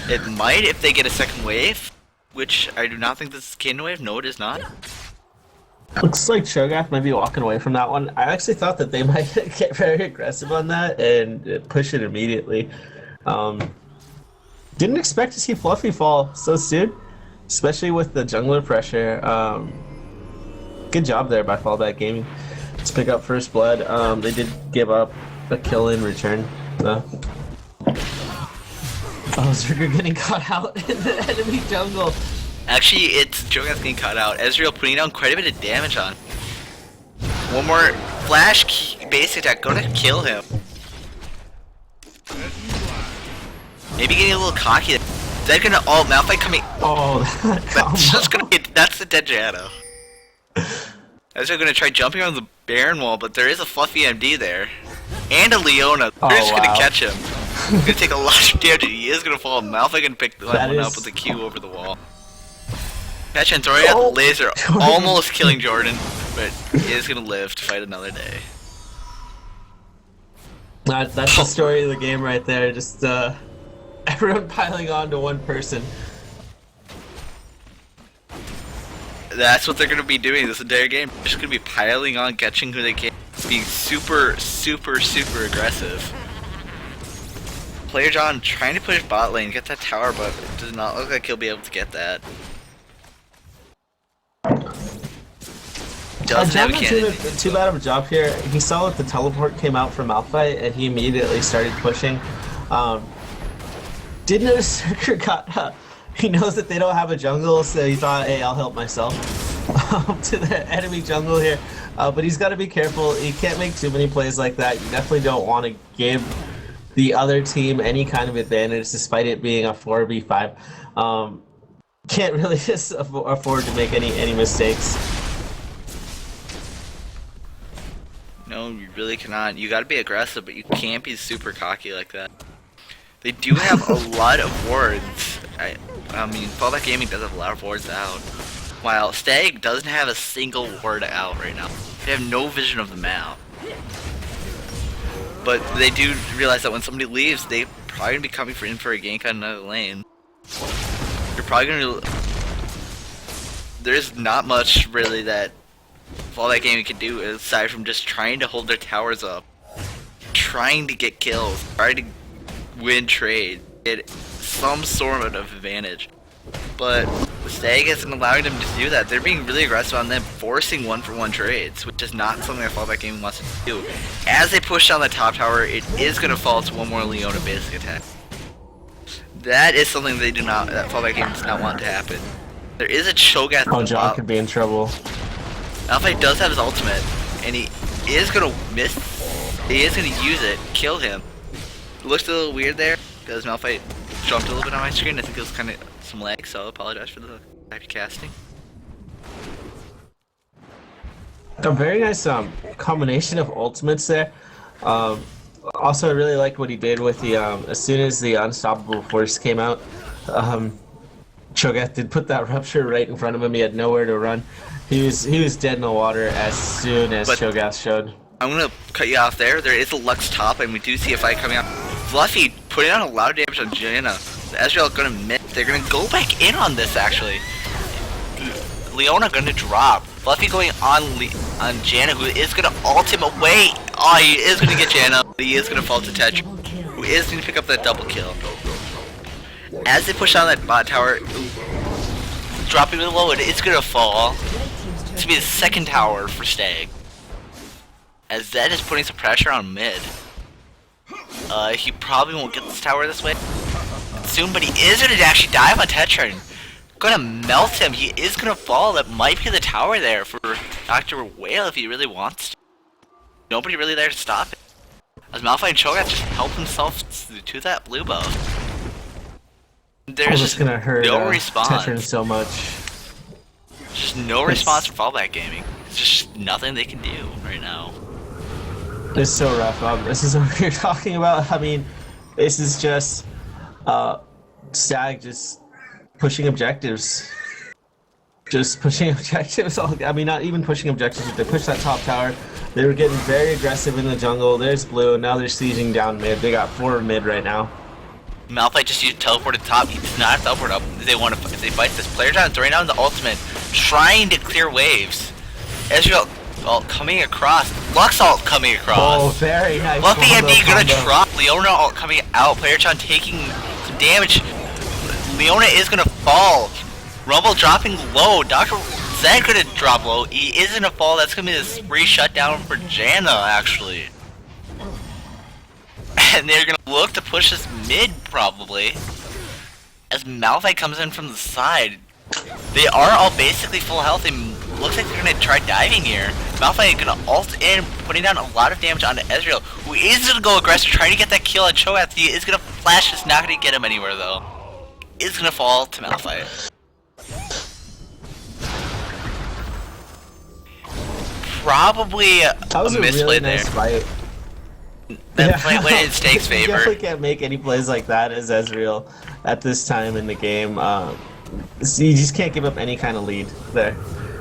Speaker 2: It might if they get a second wave, which I do not think this is Cannon wave. No, it is not.
Speaker 4: Looks like Cho'Gath might be walking away from that one. I actually thought that they might get very aggressive on that and push it immediately. Didn't expect to see Fluffy fall so soon, especially with the jungler pressure. Good job there by Fallback Gaming. Let's pick up first blood. They did give up a kill in return. So. Oh, Zerker getting caught out in the enemy jungle.
Speaker 2: Actually, it's Cho'Gath getting caught out. Ezreal putting down quite a bit of damage on. One more flash base attack, gonna kill him. Maybe getting a little cocky. Is that gonna Malphite coming?
Speaker 4: Oh,
Speaker 2: that's just gonna get. That's the dead Janna. Ezreal gonna try jumping on the Baron wall, but there is a Fluffy MD there, and a Leona. They're just gonna catch him. He's gonna take a lot of damage. He is gonna fall. Malphite gonna pick the one up with a Q over the wall. Catch and throwing out the laser, almost killing Jordan, but he is gonna live to fight another day.
Speaker 4: That's the story of the game right there. Just everyone piling on to one person.
Speaker 2: That's what they're gonna be doing this entire game. They're just gonna be piling on, catching who they can, being super aggressive. Player John trying to push bot lane, get that tower, but it does not look like he'll be able to get that. doesn't have a
Speaker 4: John
Speaker 2: cannon.
Speaker 4: did too bad of a job here. He saw that the teleport came out from Malphite, and he immediately started pushing. Did notice Zerker got. He knows that they don't have a jungle, so he thought, "Hey, I'll help myself." To the enemy jungle here, but he's got to be careful. He can't make too many plays like that. You definitely don't want to give the other team any kind of advantage, despite it being a 4v5. Can't really just afford to make any mistakes.
Speaker 2: No, you really cannot. You gotta be aggressive, but you can't be super cocky like that. They do have a lot of wards. I mean, Fallback Gaming does have a lot of wards out. While Stag doesn't have a single ward out right now. They have no vision of the map. But they do realize that when somebody leaves, they probably gonna be coming in for a gank on another lane. You're probably gonna. There's not much really that Fallback Gaming can do aside from just trying to hold their towers up, trying to get kills, trying to win trade, get some sort of advantage. But Stag isn't allowing them to do that. They're being really aggressive on them, forcing 1-for-1 trades, which is not something that Fallback Gaming wants to do. As they push down the top tower, it is going to fall to one more Leona basic attack. That is something they do not, that Fallback Gaming does not want to happen. There is a Cho'Gath.
Speaker 4: Oh, John could be in trouble.
Speaker 2: Malphite does have his ultimate, and he is going to miss. He is going to use it, kill him. It looks a little weird there, because Malphite jumped a little bit on my screen. I think it was kind of some lag, so I apologize for the crappy casting.
Speaker 4: A very nice combination of ultimates there. Also, I really liked what he did with the as soon as the Unstoppable Force came out. Cho'Gath did put that rupture right in front of him. He had nowhere to run. He was dead in the water as soon as Cho'Gath showed.
Speaker 2: I'm gonna cut you off there. There is a Lux top, and we do see a fight coming out. Fluffy putting on a lot of damage on Jaina. Ezreal gonna miss. They're gonna go back in on this actually. Leona gonna drop. Fluffy going on Janna, who is gonna ult him away. Oh, he is gonna get Janna. He is gonna fall to Tetra, who is gonna pick up that double kill. As they push down that bot tower, dropping below it, it's gonna fall. It's gonna be the second tower for Stag. As Zed is putting some pressure on mid. He probably won't get this tower this way soon, but he is gonna actually dive on Tetran. Gonna melt him. He is gonna fall. That might be the tower there for Dr. Whale if he really wants to. Nobody really there to stop it. As Malphite and Cho'Gath just help himself to that blue buff. There's just
Speaker 4: gonna hurt
Speaker 2: no response.
Speaker 4: Tetran so much.
Speaker 2: Just no response from Fallback Gaming. It's just nothing they can do right now.
Speaker 4: It's so rough. This is what we're talking about. I mean, this is just Stag just pushing objectives. Just pushing objectives. I mean, not even pushing objectives. They pushed that top tower. They were getting very aggressive in the jungle. There's blue, and now they're sieging down mid. They got 4 mid right now.
Speaker 2: Malphite just used teleport to top. He does not have teleport up. If they fight this player down, throwing down the ultimate, trying to clear waves. Ezreal ult coming across. Lux ult coming across.
Speaker 4: Oh, very nice.
Speaker 2: Fluffy and me gonna drop. Leona ult coming out. PlayerChan taking some damage. Leona is gonna fall. Rumble dropping low. Dr. Zed gonna drop low. He is gonna fall. That's gonna be the spree shutdown for Janna, actually. And they're gonna look to push this mid, probably. As Malphite comes in from the side. They are all basically full health. It looks like they're gonna try diving here. Malphite gonna ult in, putting down a lot of damage onto Ezreal, who is gonna go aggressive, trying to get that kill on Cho'Gath. He is gonna flash, it's not gonna get him anywhere though. Is gonna fall to Malphite. Probably a misplay
Speaker 4: really
Speaker 2: there.
Speaker 4: nice fight.
Speaker 2: That fight went in Stag's
Speaker 4: You
Speaker 2: favor.
Speaker 4: definitely can't make any plays like that as Ezreal at this time in the game. So you just can't give up any kind of lead there.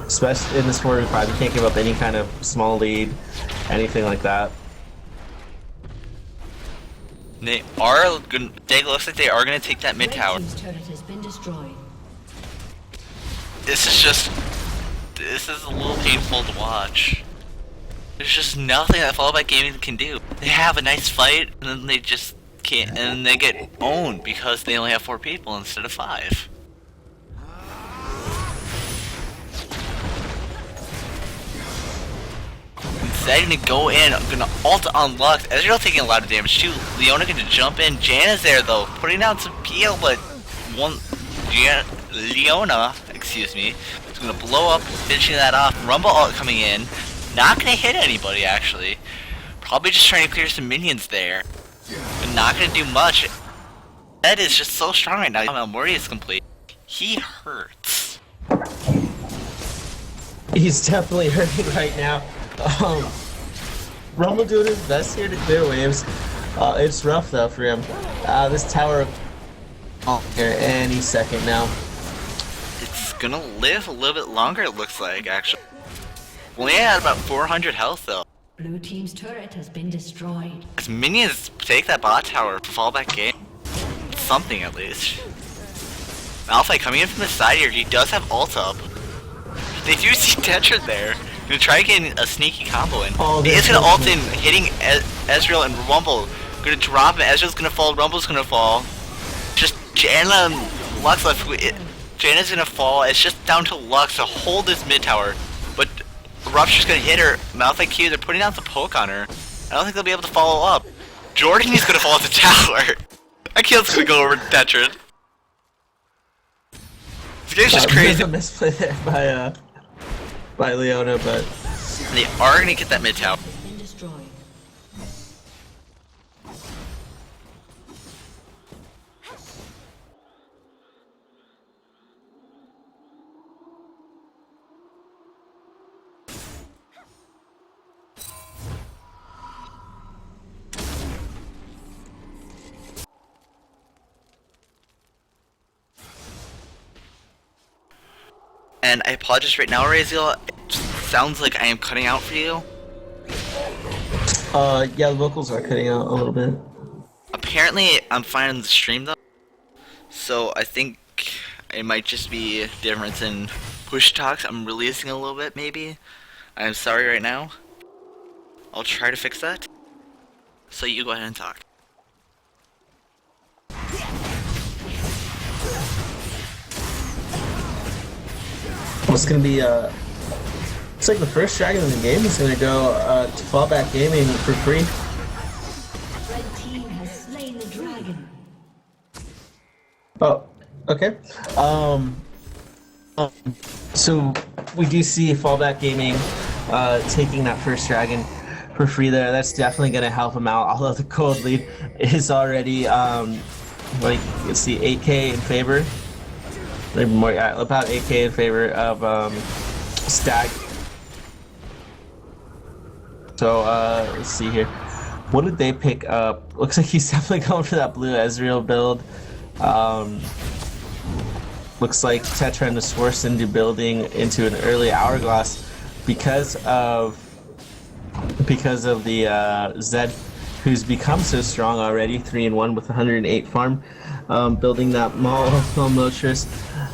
Speaker 4: Especially in this 4v5, you can't give up any kind of small lead, anything like that.
Speaker 2: They are gonna. It looks like they are gonna take that mid tower.
Speaker 3: Red team's turret has been destroyed.
Speaker 2: This is a little painful to watch. There's just nothing that Fallback Gaming can do. They have a nice fight, and then they just can't, and then they get owned because they only have 4 people instead of 5. Zed gonna go in, gonna ult on Lux. Ezreal taking a lot of damage too. Leona gonna jump in. Janna's there though, putting down some peel, but Leona, excuse me, is gonna blow up, finishing that off. Rumble ult coming in, not gonna hit anybody actually. Probably just trying to clear some minions there, but not gonna do much. Zed is just so strong right now. Malmori is complete. He hurts.
Speaker 4: He's definitely hurting right now. Rumble doing his best here to clear waves. It's rough though for him. This tower here any second now.
Speaker 2: It's gonna live a little bit longer, it looks like, actually. Only at about 400 health though.
Speaker 3: Blue team's turret has been destroyed.
Speaker 2: As minions take that bot tower for fallback game. Something at least. Malphite coming in from the side here, he does have ult up. They do see Tetra there. Gonna try getting a sneaky combo in. He is gonna ult in, hitting Ezreal and Rumble. Gonna drop him, Ezreal's gonna fall, Rumble's gonna fall. Just Janna and Lux left. Janna's gonna fall, it's just down to Lux to hold this mid tower. But Rupture's gonna hit her, Malphite Q, they're putting out the poke on her. I don't think they'll be able to follow up. Jordan is gonna fall at the tower. That kill's gonna go over to Tetra. This game's just crazy.
Speaker 4: A misplay there by Leona, but
Speaker 2: They are gonna get that mid tower.
Speaker 3: Been destroyed.
Speaker 2: And I apologize right now, Raziel. It sounds like I am cutting out for you.
Speaker 4: yeah, the vocals are cutting out a little bit.
Speaker 2: Apparently, I'm fine on the stream though. So I think it might just be a difference in push talks. I'm releasing a little bit, maybe. I'm sorry right now. I'll try to fix that. So you go ahead and talk.
Speaker 4: It's gonna be it's like the first dragon in the game is gonna go to fallback gaming for free.
Speaker 3: Red team has slain the dragon.
Speaker 4: Oh, okay. So we do see fallback gaming taking that first dragon for free there. That's definitely gonna help him out. Although the gold lead is already like let's see 8K in favor. Maybe more, yeah, about 8K in favor of Stag. So let's see here. What did they pick up? Looks like he's definitely going for that blue Ezreal build. Looks like Tetra and the Swarson into building into an early Hourglass because of the Zed, who's become so strong already, 3-1 with 108 farm. Building that Molotris.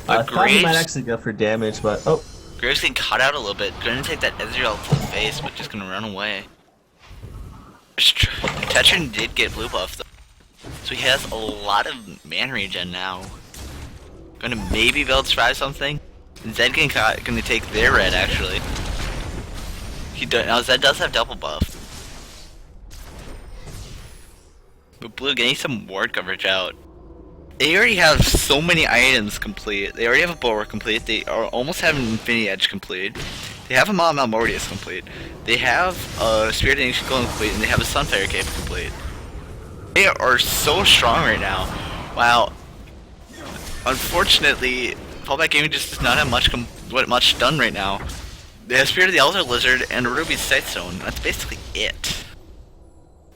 Speaker 4: I thought he might actually go for damage, but oh.
Speaker 2: Graves getting caught out a little bit. Gonna take that Ezreal to the face, but just gonna run away. Tetra did get blue buff though, so he has a lot of mana regen now. Gonna maybe be able to try something. Zed getting caught, gonna take their red actually. Now Zed does have double buff. But blue getting some ward coverage out. They already have so many items complete. They already have a bulwark complete. They are almost have an Infinity Edge complete. They have a Mom Malmortius complete. They have a Spirit of Ancient Golem complete, and they have a Sunfire Cape complete. They are so strong right now. Wow. Unfortunately, fallback gaming just does not have much done right now. They have Spirit of the Elder Lizard and a Ruby Sightstone. That's basically it.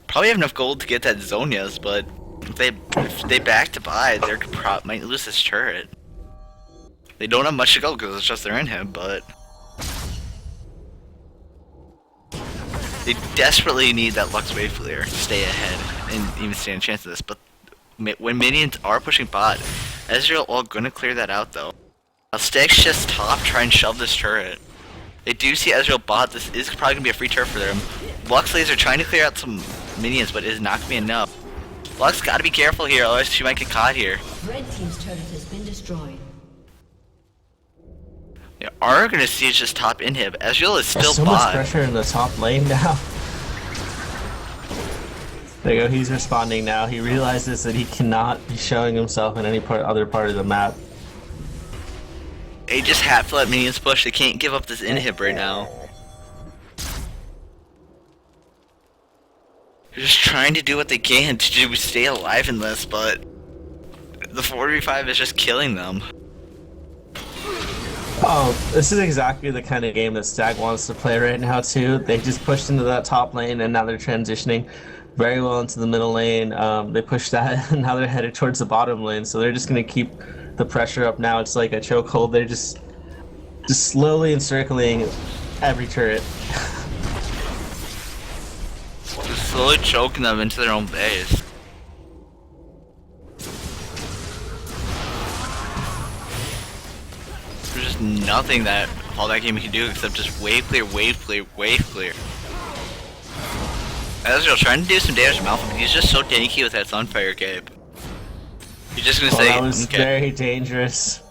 Speaker 2: Probably have enough gold to get that Zonia's, but if they back to buy, they might lose this turret. They don't have much to go because it's just they're in him, but they desperately need that Lux Wave Clear to stay ahead and even stand a chance of this. But when minions are pushing bot, Ezreal all gonna clear that out though. Now Stag's just top, try and shove this turret. They do see Ezreal bot. This is probably gonna be a free turret for them. Lux Laser trying to clear out some minions, but it is not gonna be enough. Lux gotta be careful here, otherwise she might get caught here.
Speaker 3: Red team's turret has been destroyed.
Speaker 2: You are gonna see it's just top inhib. Ezreal is still
Speaker 4: There's so much
Speaker 2: bot.
Speaker 4: pressure in the top lane now. There you go, he's responding now. He realizes that he cannot be showing himself in any other part of the map.
Speaker 2: They just have to let minions push. They can't give up this inhib right now. They're just trying to do what they can to stay alive in this, but the 4v5 is just killing them.
Speaker 4: Oh, this is exactly the kind of game that Stag wants to play right now too. They just pushed into that top lane and now they're transitioning very well into the middle lane. They pushed that and now they're headed towards the bottom lane. So they're just going to keep the pressure up now. It's like a chokehold. They're just slowly encircling every turret.
Speaker 2: Just slowly choking them into their own base. There's just nothing that all that game can do except just wave clear, wave clear, wave clear. Ezreal trying to do some damage to Malphite, but he's just so tanky with that Sunfire cape. You're just gonna say,
Speaker 4: That was
Speaker 2: okay.
Speaker 4: very dangerous.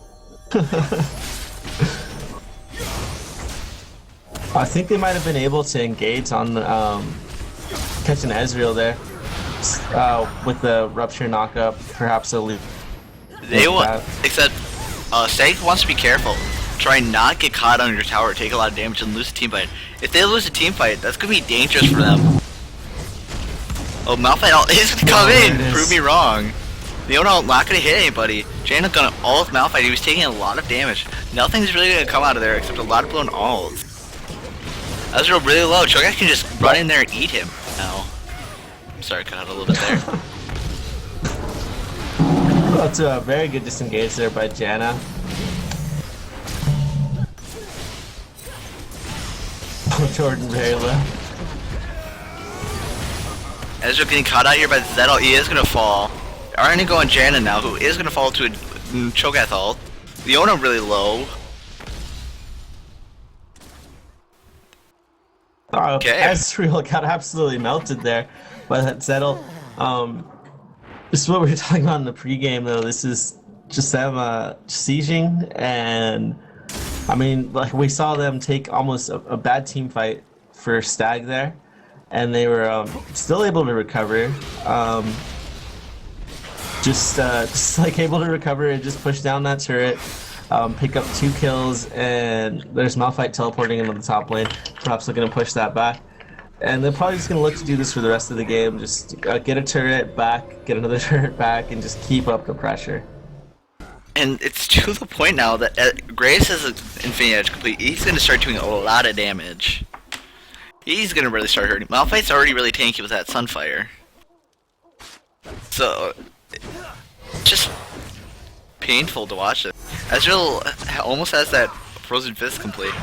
Speaker 4: I think they might have been able to engage on catching Ezreal there with the Rupture knockup, perhaps a lead.
Speaker 2: They want, except Stag wants to be careful. Try and not get caught on your tower, take a lot of damage, and lose a team fight. If they lose a team fight, that's gonna be dangerous for them. Oh, Malphite is gonna come in, prove me wrong. Leona not gonna hit anybody. Jaina gonna ult Malphite. He was taking a lot of damage. Nothing's really gonna come out of there except a lot of blown ults. Ezreal really low. Cho'Gath can just run in there and eat him now. Sorry, cut out a little bit there.
Speaker 4: That's a very good disengage there by Janna. Jordan very low.
Speaker 2: Ezreal getting caught out here by Zedal. He is gonna fall. Are gonna go on Janna now, who is gonna fall to a Cho'Gath ult. Leona really low.
Speaker 4: Oh,
Speaker 2: Okay.
Speaker 4: Ezreal got absolutely melted there by that Zedal. This is what we were talking about in the pregame, though. This is just them sieging, and I mean, like we saw them take almost a bad team fight for Stag there, and they were still able to recover. Just like able to recover and just push down that turret, pick up 2 kills, and there's Malphite teleporting into the top lane, perhaps looking to push that back. And they're probably just going to look to do this for the rest of the game, just get a turret back, get another turret back, and just keep up the pressure.
Speaker 2: And it's to the point now that Grace has an Infinity Edge complete. He's gonna start doing a lot of damage. He's gonna really start hurting. Malphite's already really tanky with that Sunfire. So, just painful to watch it. Ezreal almost has that Frozen Fist complete.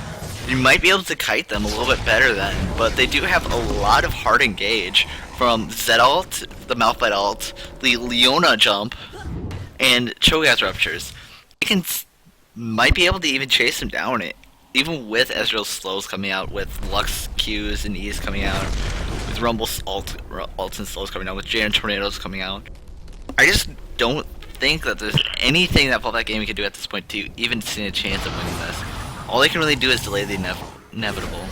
Speaker 2: You might be able to kite them a little bit better then, but they do have a lot of hard engage from Zed ult, the Malphite ult, the Leona jump, and Cho'Gath ruptures. You might be able to even chase him down, even with Ezreal's slows coming out, with Lux Qs and E's coming out, with Rumble's ults and slows coming out, with Jaren Tornadoes coming out. I just don't think that there's anything that Fallback Gaming can do at this point to even stand a chance of winning this. All they can really do is delay the inevitable.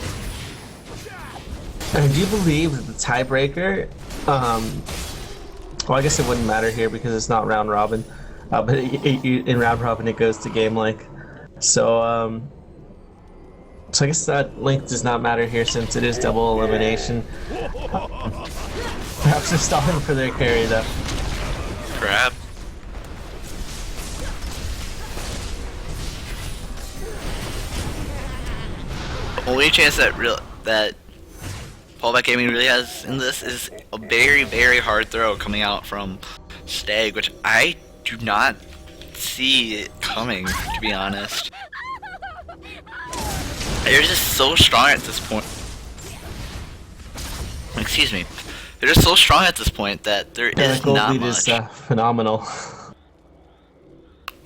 Speaker 4: I do believe that the tiebreaker, well, I guess it wouldn't matter here because it's not round robin, but in round robin it goes to game length. So, so I guess that length does not matter here since it is double elimination. Perhaps they're stalling for their carry though.
Speaker 2: Crap. The only chance that Fallback Gaming really has in this is a very, very hard throw coming out from Stag, which I do not see it coming, to be honest. They're just so strong at this point. Excuse me. They're just so strong at this point that there is
Speaker 4: gold
Speaker 2: not
Speaker 4: lead
Speaker 2: much.
Speaker 4: is phenomenal.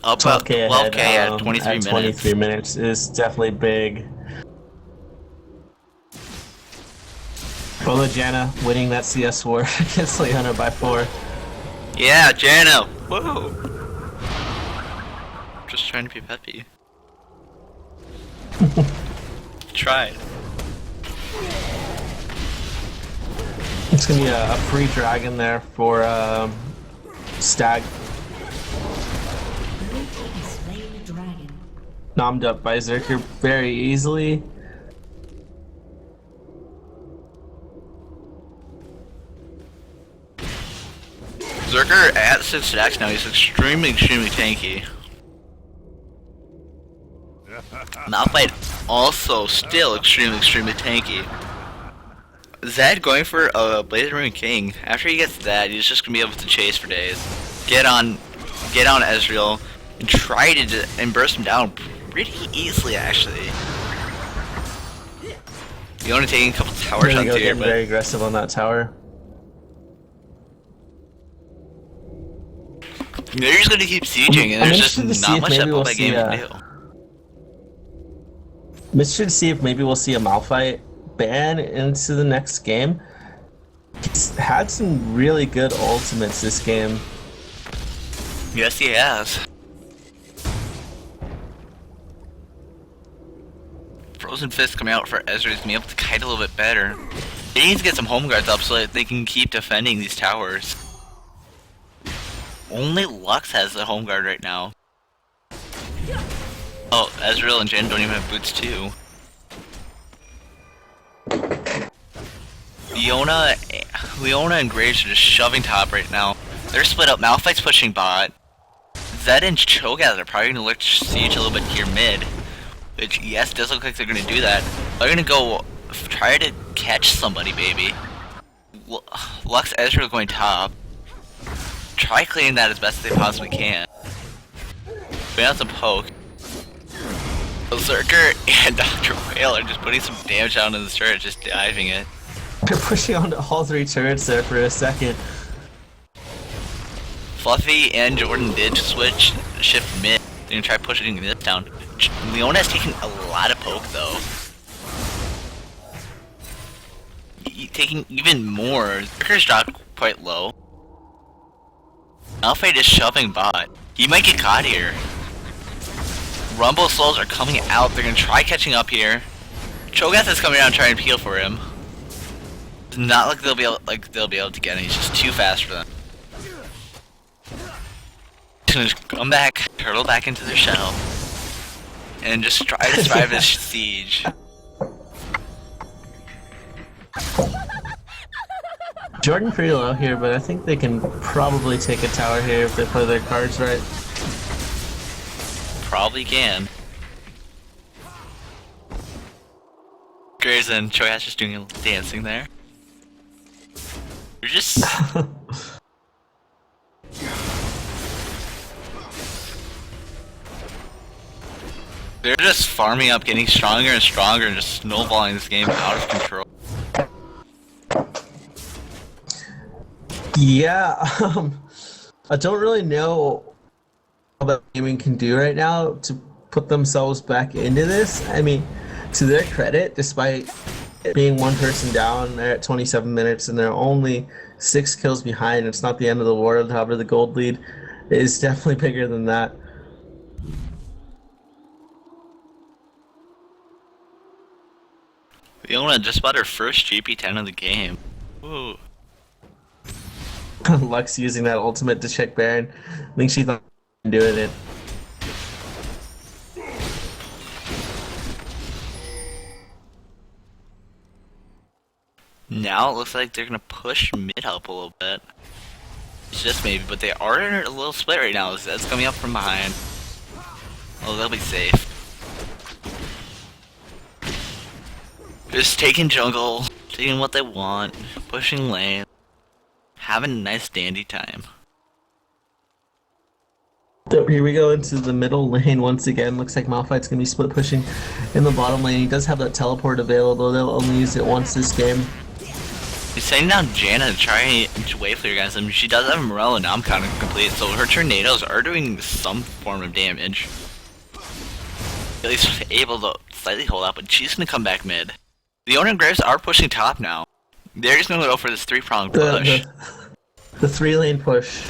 Speaker 2: Up
Speaker 4: 12K
Speaker 2: 12K
Speaker 4: ahead,
Speaker 2: at 23 minutes.
Speaker 4: 23 minutes is definitely big. Bola Janna winning that CS war against Leona by 4.
Speaker 2: Yeah, Jano! Whoa! Just trying to be peppy. Tried.
Speaker 4: It's gonna be a free dragon there for Stag.
Speaker 3: Blue team has slain the dragon.
Speaker 4: Nommed up by Zerker very easily.
Speaker 2: Zerker at 6 stacks now, he's extremely tanky. Malphite also still extremely tanky. Zed going for a Blazing Ruin King. After he gets that, he's just gonna be able to chase for days. Get on Ezreal and try to and burst him down pretty easily actually. You only taking a couple tower
Speaker 4: Really
Speaker 2: shots
Speaker 4: go
Speaker 2: here,
Speaker 4: getting
Speaker 2: but
Speaker 4: very aggressive on that tower.
Speaker 2: they're just gonna keep sieging, and
Speaker 4: I'm
Speaker 2: there's just
Speaker 4: interested to see
Speaker 2: not
Speaker 4: if
Speaker 2: much
Speaker 4: maybe
Speaker 2: that
Speaker 4: we'll
Speaker 2: Boba
Speaker 4: see,
Speaker 2: game can do.
Speaker 4: I'm interested to see if maybe we'll see a Malphite ban into the next game. He's had some really good ultimates this game.
Speaker 2: Yes, he has. Frozen Fist coming out for Ezra to be able to kite a little bit better. They need to get some home guards up so that they can keep defending these towers. Only Lux has the home guard right now. Oh, Ezreal and Jhin don't even have boots too. Leona and Graves are just shoving top right now. They're split up. Malphite's pushing bot. Zed and Cho'Gath are probably gonna look to siege a little bit here mid. Which, yes, does look like they're gonna do that. They're gonna go try to catch somebody, baby. Lux Ezreal going top. Try clearing that as best as they possibly can. Bring out some poke. Berserker and Dr. Whale are just putting some damage down in the turret, just diving it.
Speaker 4: They're pushing onto all three turrets there for a second.
Speaker 2: Fluffy and Jordan did shift mid. They're gonna try pushing this down. Leona's taking a lot of poke though. Taking even more. Berserker's dropped quite low. Malphite is shoving bot. He might get caught here. Rumble Souls are coming out. They're gonna try catching up here. Cho'Gath is coming out and trying to peel for him. It's not like they'll be able to get him. He's just too fast for them. He's gonna just come back, turtle back into their shell, and just try to survive this siege.
Speaker 4: Jordan pretty low here, but I think they can probably take a tower here if they play their cards right.
Speaker 2: Probably can. Graves and Cho'Gath just doing a little dancing there. They're just they're just farming up, getting stronger and stronger, and just snowballing this game out of control.
Speaker 4: Yeah, I don't really know what that gaming can do right now to put themselves back into this. I mean, to their credit, despite it being one person down, they're at 27 minutes and they're only 6 kills behind. It's not the end of the world. However, the gold lead is definitely bigger than that.
Speaker 2: Leona just bought her first GP10 of the game. Ooh.
Speaker 4: Lux using that ultimate to check Baron. I think she thought doing it.
Speaker 2: Now it looks like they're gonna push mid up a little bit. It's just maybe, but they are in a little split right now. That's coming up from behind. Oh, they'll be safe. Just taking jungle, taking what they want, pushing lane, having a nice dandy time.
Speaker 4: So here we go into the middle lane once again. Looks like Malphite's gonna be split pushing in the bottom lane. He does have that teleport available. They'll only use it once this game.
Speaker 2: He's sending down Janna to try to wait for you guys. I mean, she does have Morella now. I'm kind of complete, so her tornadoes are doing some form of damage. At least able to slightly hold out, but she's gonna come back mid. The owner and Graves are pushing top now. They're just gonna go for this 3-pronged push.
Speaker 4: The 3-lane push.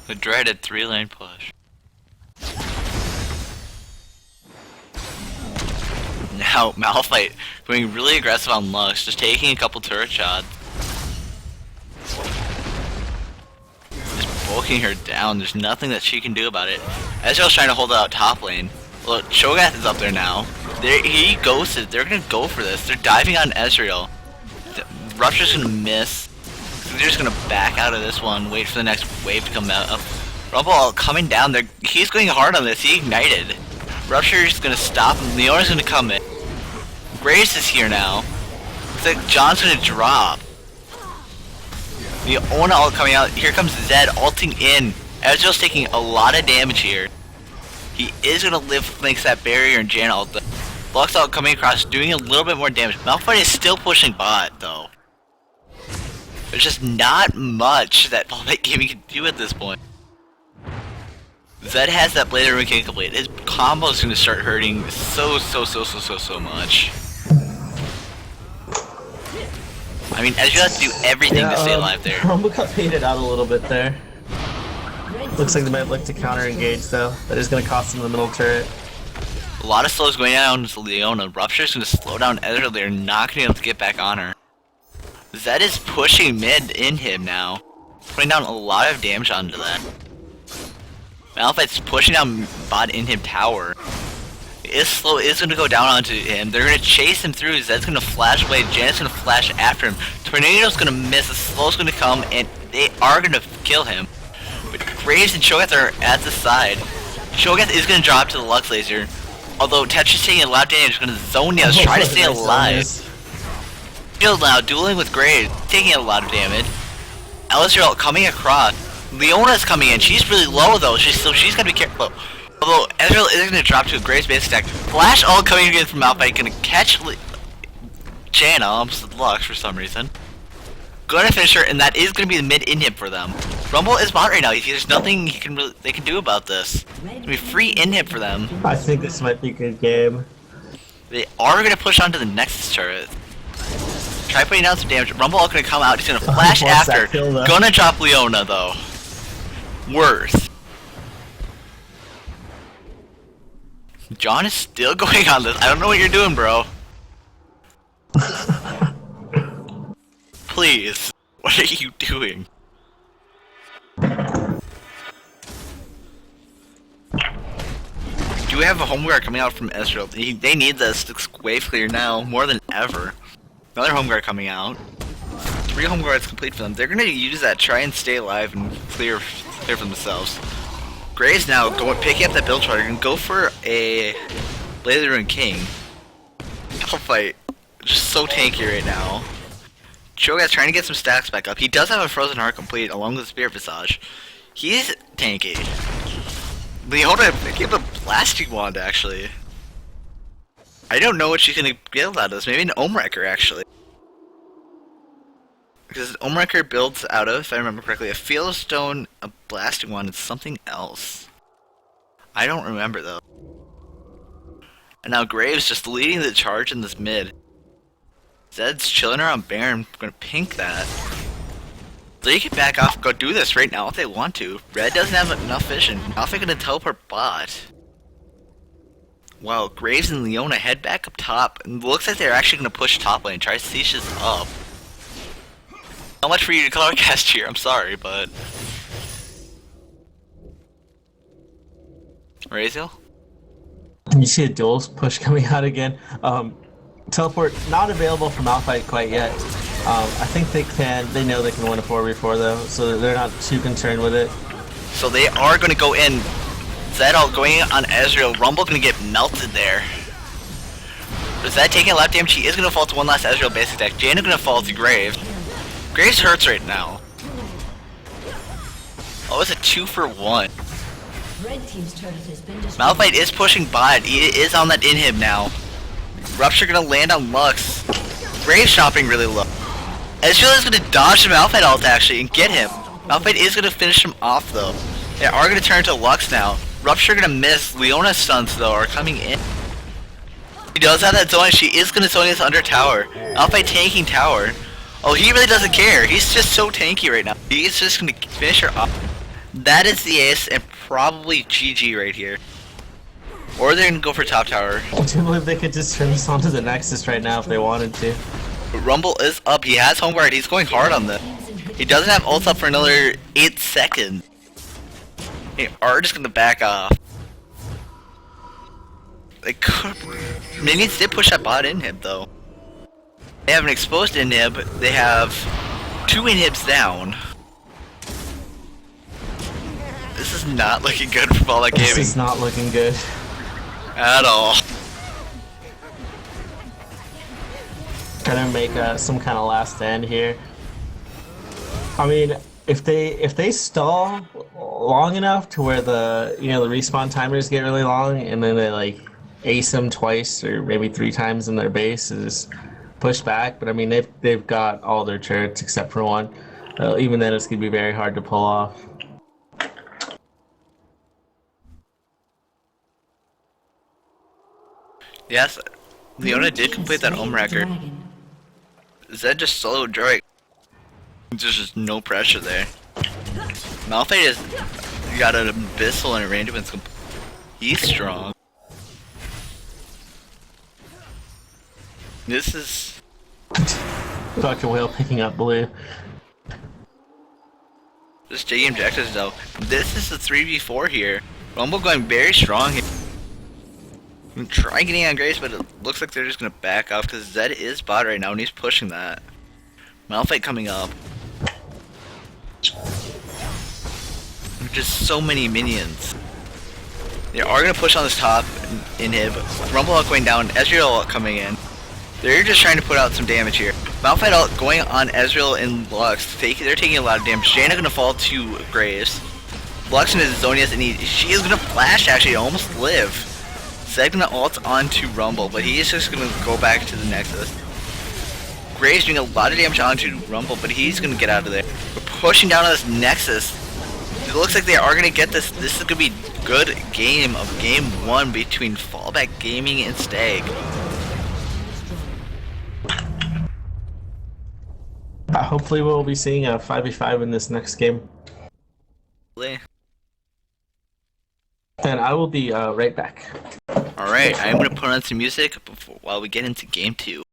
Speaker 2: The dreaded 3-lane push. now Malphite going really aggressive on Lux, just taking a couple turret shots. Just bulking her down, there's nothing that she can do about it. Ezreal's trying to hold out top lane. Look, Cho'Gath is up there now. He ghosted, they're gonna go for this. They're diving on Ezreal. Rupture's gonna miss. They're just gonna back out of this one, wait for the next wave to come out. Rumble coming down there, he's going hard on this, he ignited. Rupture's gonna stop him, Leona's gonna come in. Graves is here now. Looks like John's gonna drop. Leona ult coming out, here comes Zed ulting in. Ezreal's taking a lot of damage here. He is gonna live thanks to that barrier and Janet ult. Lux ult coming across, doing a little bit more damage. Malphite is still pushing bot though. There's just not much that Malphite Gaming can do at this point. Zed has that Blade of Ruin King complete. His combo is gonna start hurting so much. I mean, Ezreal has to do everything to stay alive there.
Speaker 4: Rumble got baited out a little bit there. Looks like they might look to counter engage though. That is gonna cost them the middle turret.
Speaker 2: A lot of slows going down to Leona. Rupture's gonna slow down Ezreal. They're not gonna be able to get back on her. Zed is pushing mid in him now, putting down a lot of damage onto that. Malphite's pushing down bot in him tower. Slow is gonna go down onto him. They're gonna chase him through. Zed's gonna flash away. Janet's gonna flash after him. Tornado's gonna miss. The slow's gonna come, and they are gonna kill him. But Graves and Cho'Gath are at the side. Cho'Gath is gonna drop to the Lux laser. Although Tetra's taking a lot of damage, gonna zone Nails, try to stay alive. Shield now, dueling with Graves, taking a lot of damage. Ezreal coming across. Leona's coming in. She's really low though, so she's gonna be careful. Although Ezreal is gonna drop to a Graves base attack. Flash ult coming in from Malphite, gonna catch Janna, almost Lux for some reason. Gonna finish her, and that is gonna be the mid inhib for them. Rumble is bot right now. There's nothing they can do about this. It's gonna be free inhib for them.
Speaker 4: I think this might be a good game.
Speaker 2: They are gonna push onto the Nexus turret. Try putting down some damage. Rumble ult gonna come out. He's gonna flash after. Gonna drop Leona though. Worth. John is still going on this. I don't know what you're doing, bro. Please. What are you doing? Do we have a home guard coming out from Ezreal? They need this to wave clear now more than ever. Another home guard coming out. 3 home guards complete for them. They're gonna use that, try and stay alive and clear for themselves. Graves now picking up that build charter and go for a Blade of the Ruin King. Malphite just so tanky right now. Cho'Gath's trying to get some stacks back up. He does have a Frozen Heart complete along with Spirit Visage. He's tanky. Leona gave a Blasting Wand actually. I don't know what she's gonna build out of this. Maybe an Omewrecker actually. Because Omewrecker builds out of, if I remember correctly, a Field of Stone, a Blasting Wand, and something else. I don't remember though. And now Graves just leading the charge in this mid. Zed's chilling around Baron, gonna pink that. They can back off and go do this right now if they want to. Red doesn't have enough vision. Now if they're gonna teleport bot. Wow, Graves and Leona head back up top. And it looks like they're actually gonna push top lane, try to siege this up. Not much for you to color cast here, I'm sorry, but... Raziel?
Speaker 4: You see a dual push coming out again. Teleport not available for Malphite quite yet. I think they know they can win a 4v4 though, so they're not too concerned with it.
Speaker 2: So they are going to go in. Zed all going on Ezreal. Rumble going to get melted there. Is that taking a lot of damage? He is going to fall to one last Ezreal basic deck. Jaina going to fall to Graves. Graves hurts right now. Oh, it's a 2-for-1.
Speaker 3: Red team's turret has been destroyed.
Speaker 2: Malphite is pushing bot. He is on that inhib now. Rupture gonna land on Lux. Graves shopping really low. Ezreal is gonna dodge the Malphite ult actually and get him. Malphite is gonna finish him off though. They are gonna turn to Lux now. Rupture gonna miss. Leona's stuns though are coming in. He does have that zone. She is gonna zone this under tower. Malphite tanking tower. Oh, he really doesn't care. He's just so tanky right now. He's just gonna finish her off. That is the ace and probably GG right here. Or they're gonna go for top tower.
Speaker 4: I do believe they could just turn this onto the Nexus right now if they wanted to.
Speaker 2: Rumble is up. He has home guard. He's going hard on this. He doesn't have ult up for another 8 seconds. They are just gonna back off. They could. Minions did push that bot inhib though. They have an exposed inhib. They have 2 inhibs down. This is not looking good for Fallout Gaming.
Speaker 4: This is not looking good.
Speaker 2: At all.
Speaker 4: Trying to make some kind of last stand here. I mean, if they stall long enough to where the the respawn timers get really long, and then they like ace them twice or maybe 3 times in their base, is push back. But I mean, they've got all their turrets except for one. Even then, it's gonna be very hard to pull off.
Speaker 2: Yes, Leona did complete that home record. Zed just solo Drake. There's just no pressure there. Malphite has got an abyssal and a range of he's strong. This is
Speaker 4: Dr. Whale picking up blue.
Speaker 2: this JE objectives though. This is the 3v4 here. Rumble going very strong here. I'm trying getting on Grace, but it looks like they're just gonna back off because Zed is bot right now and he's pushing that. Malphite coming up. Just so many minions. They are gonna push on this top inhib. Rumble ult going down, Ezreal ult coming in. They're just trying to put out some damage here. Malphite ult going on Ezreal and Lux. They're taking a lot of damage. Jaina gonna fall to Graves. Lux into Zonius and she is gonna flash actually, almost live. Zed gonna ult onto Rumble, but he's just gonna go back to the Nexus. Graves doing a lot of damage onto Rumble, but he's gonna get out of there. We're pushing down on this Nexus. It looks like they are gonna get this. This is gonna be a good game of game 1 between Fallback Gaming and Stag.
Speaker 4: Hopefully we'll be seeing a 5v5 in this next game. And I will be right back.
Speaker 2: Alright, I'm gonna put on some music while we get into game 2.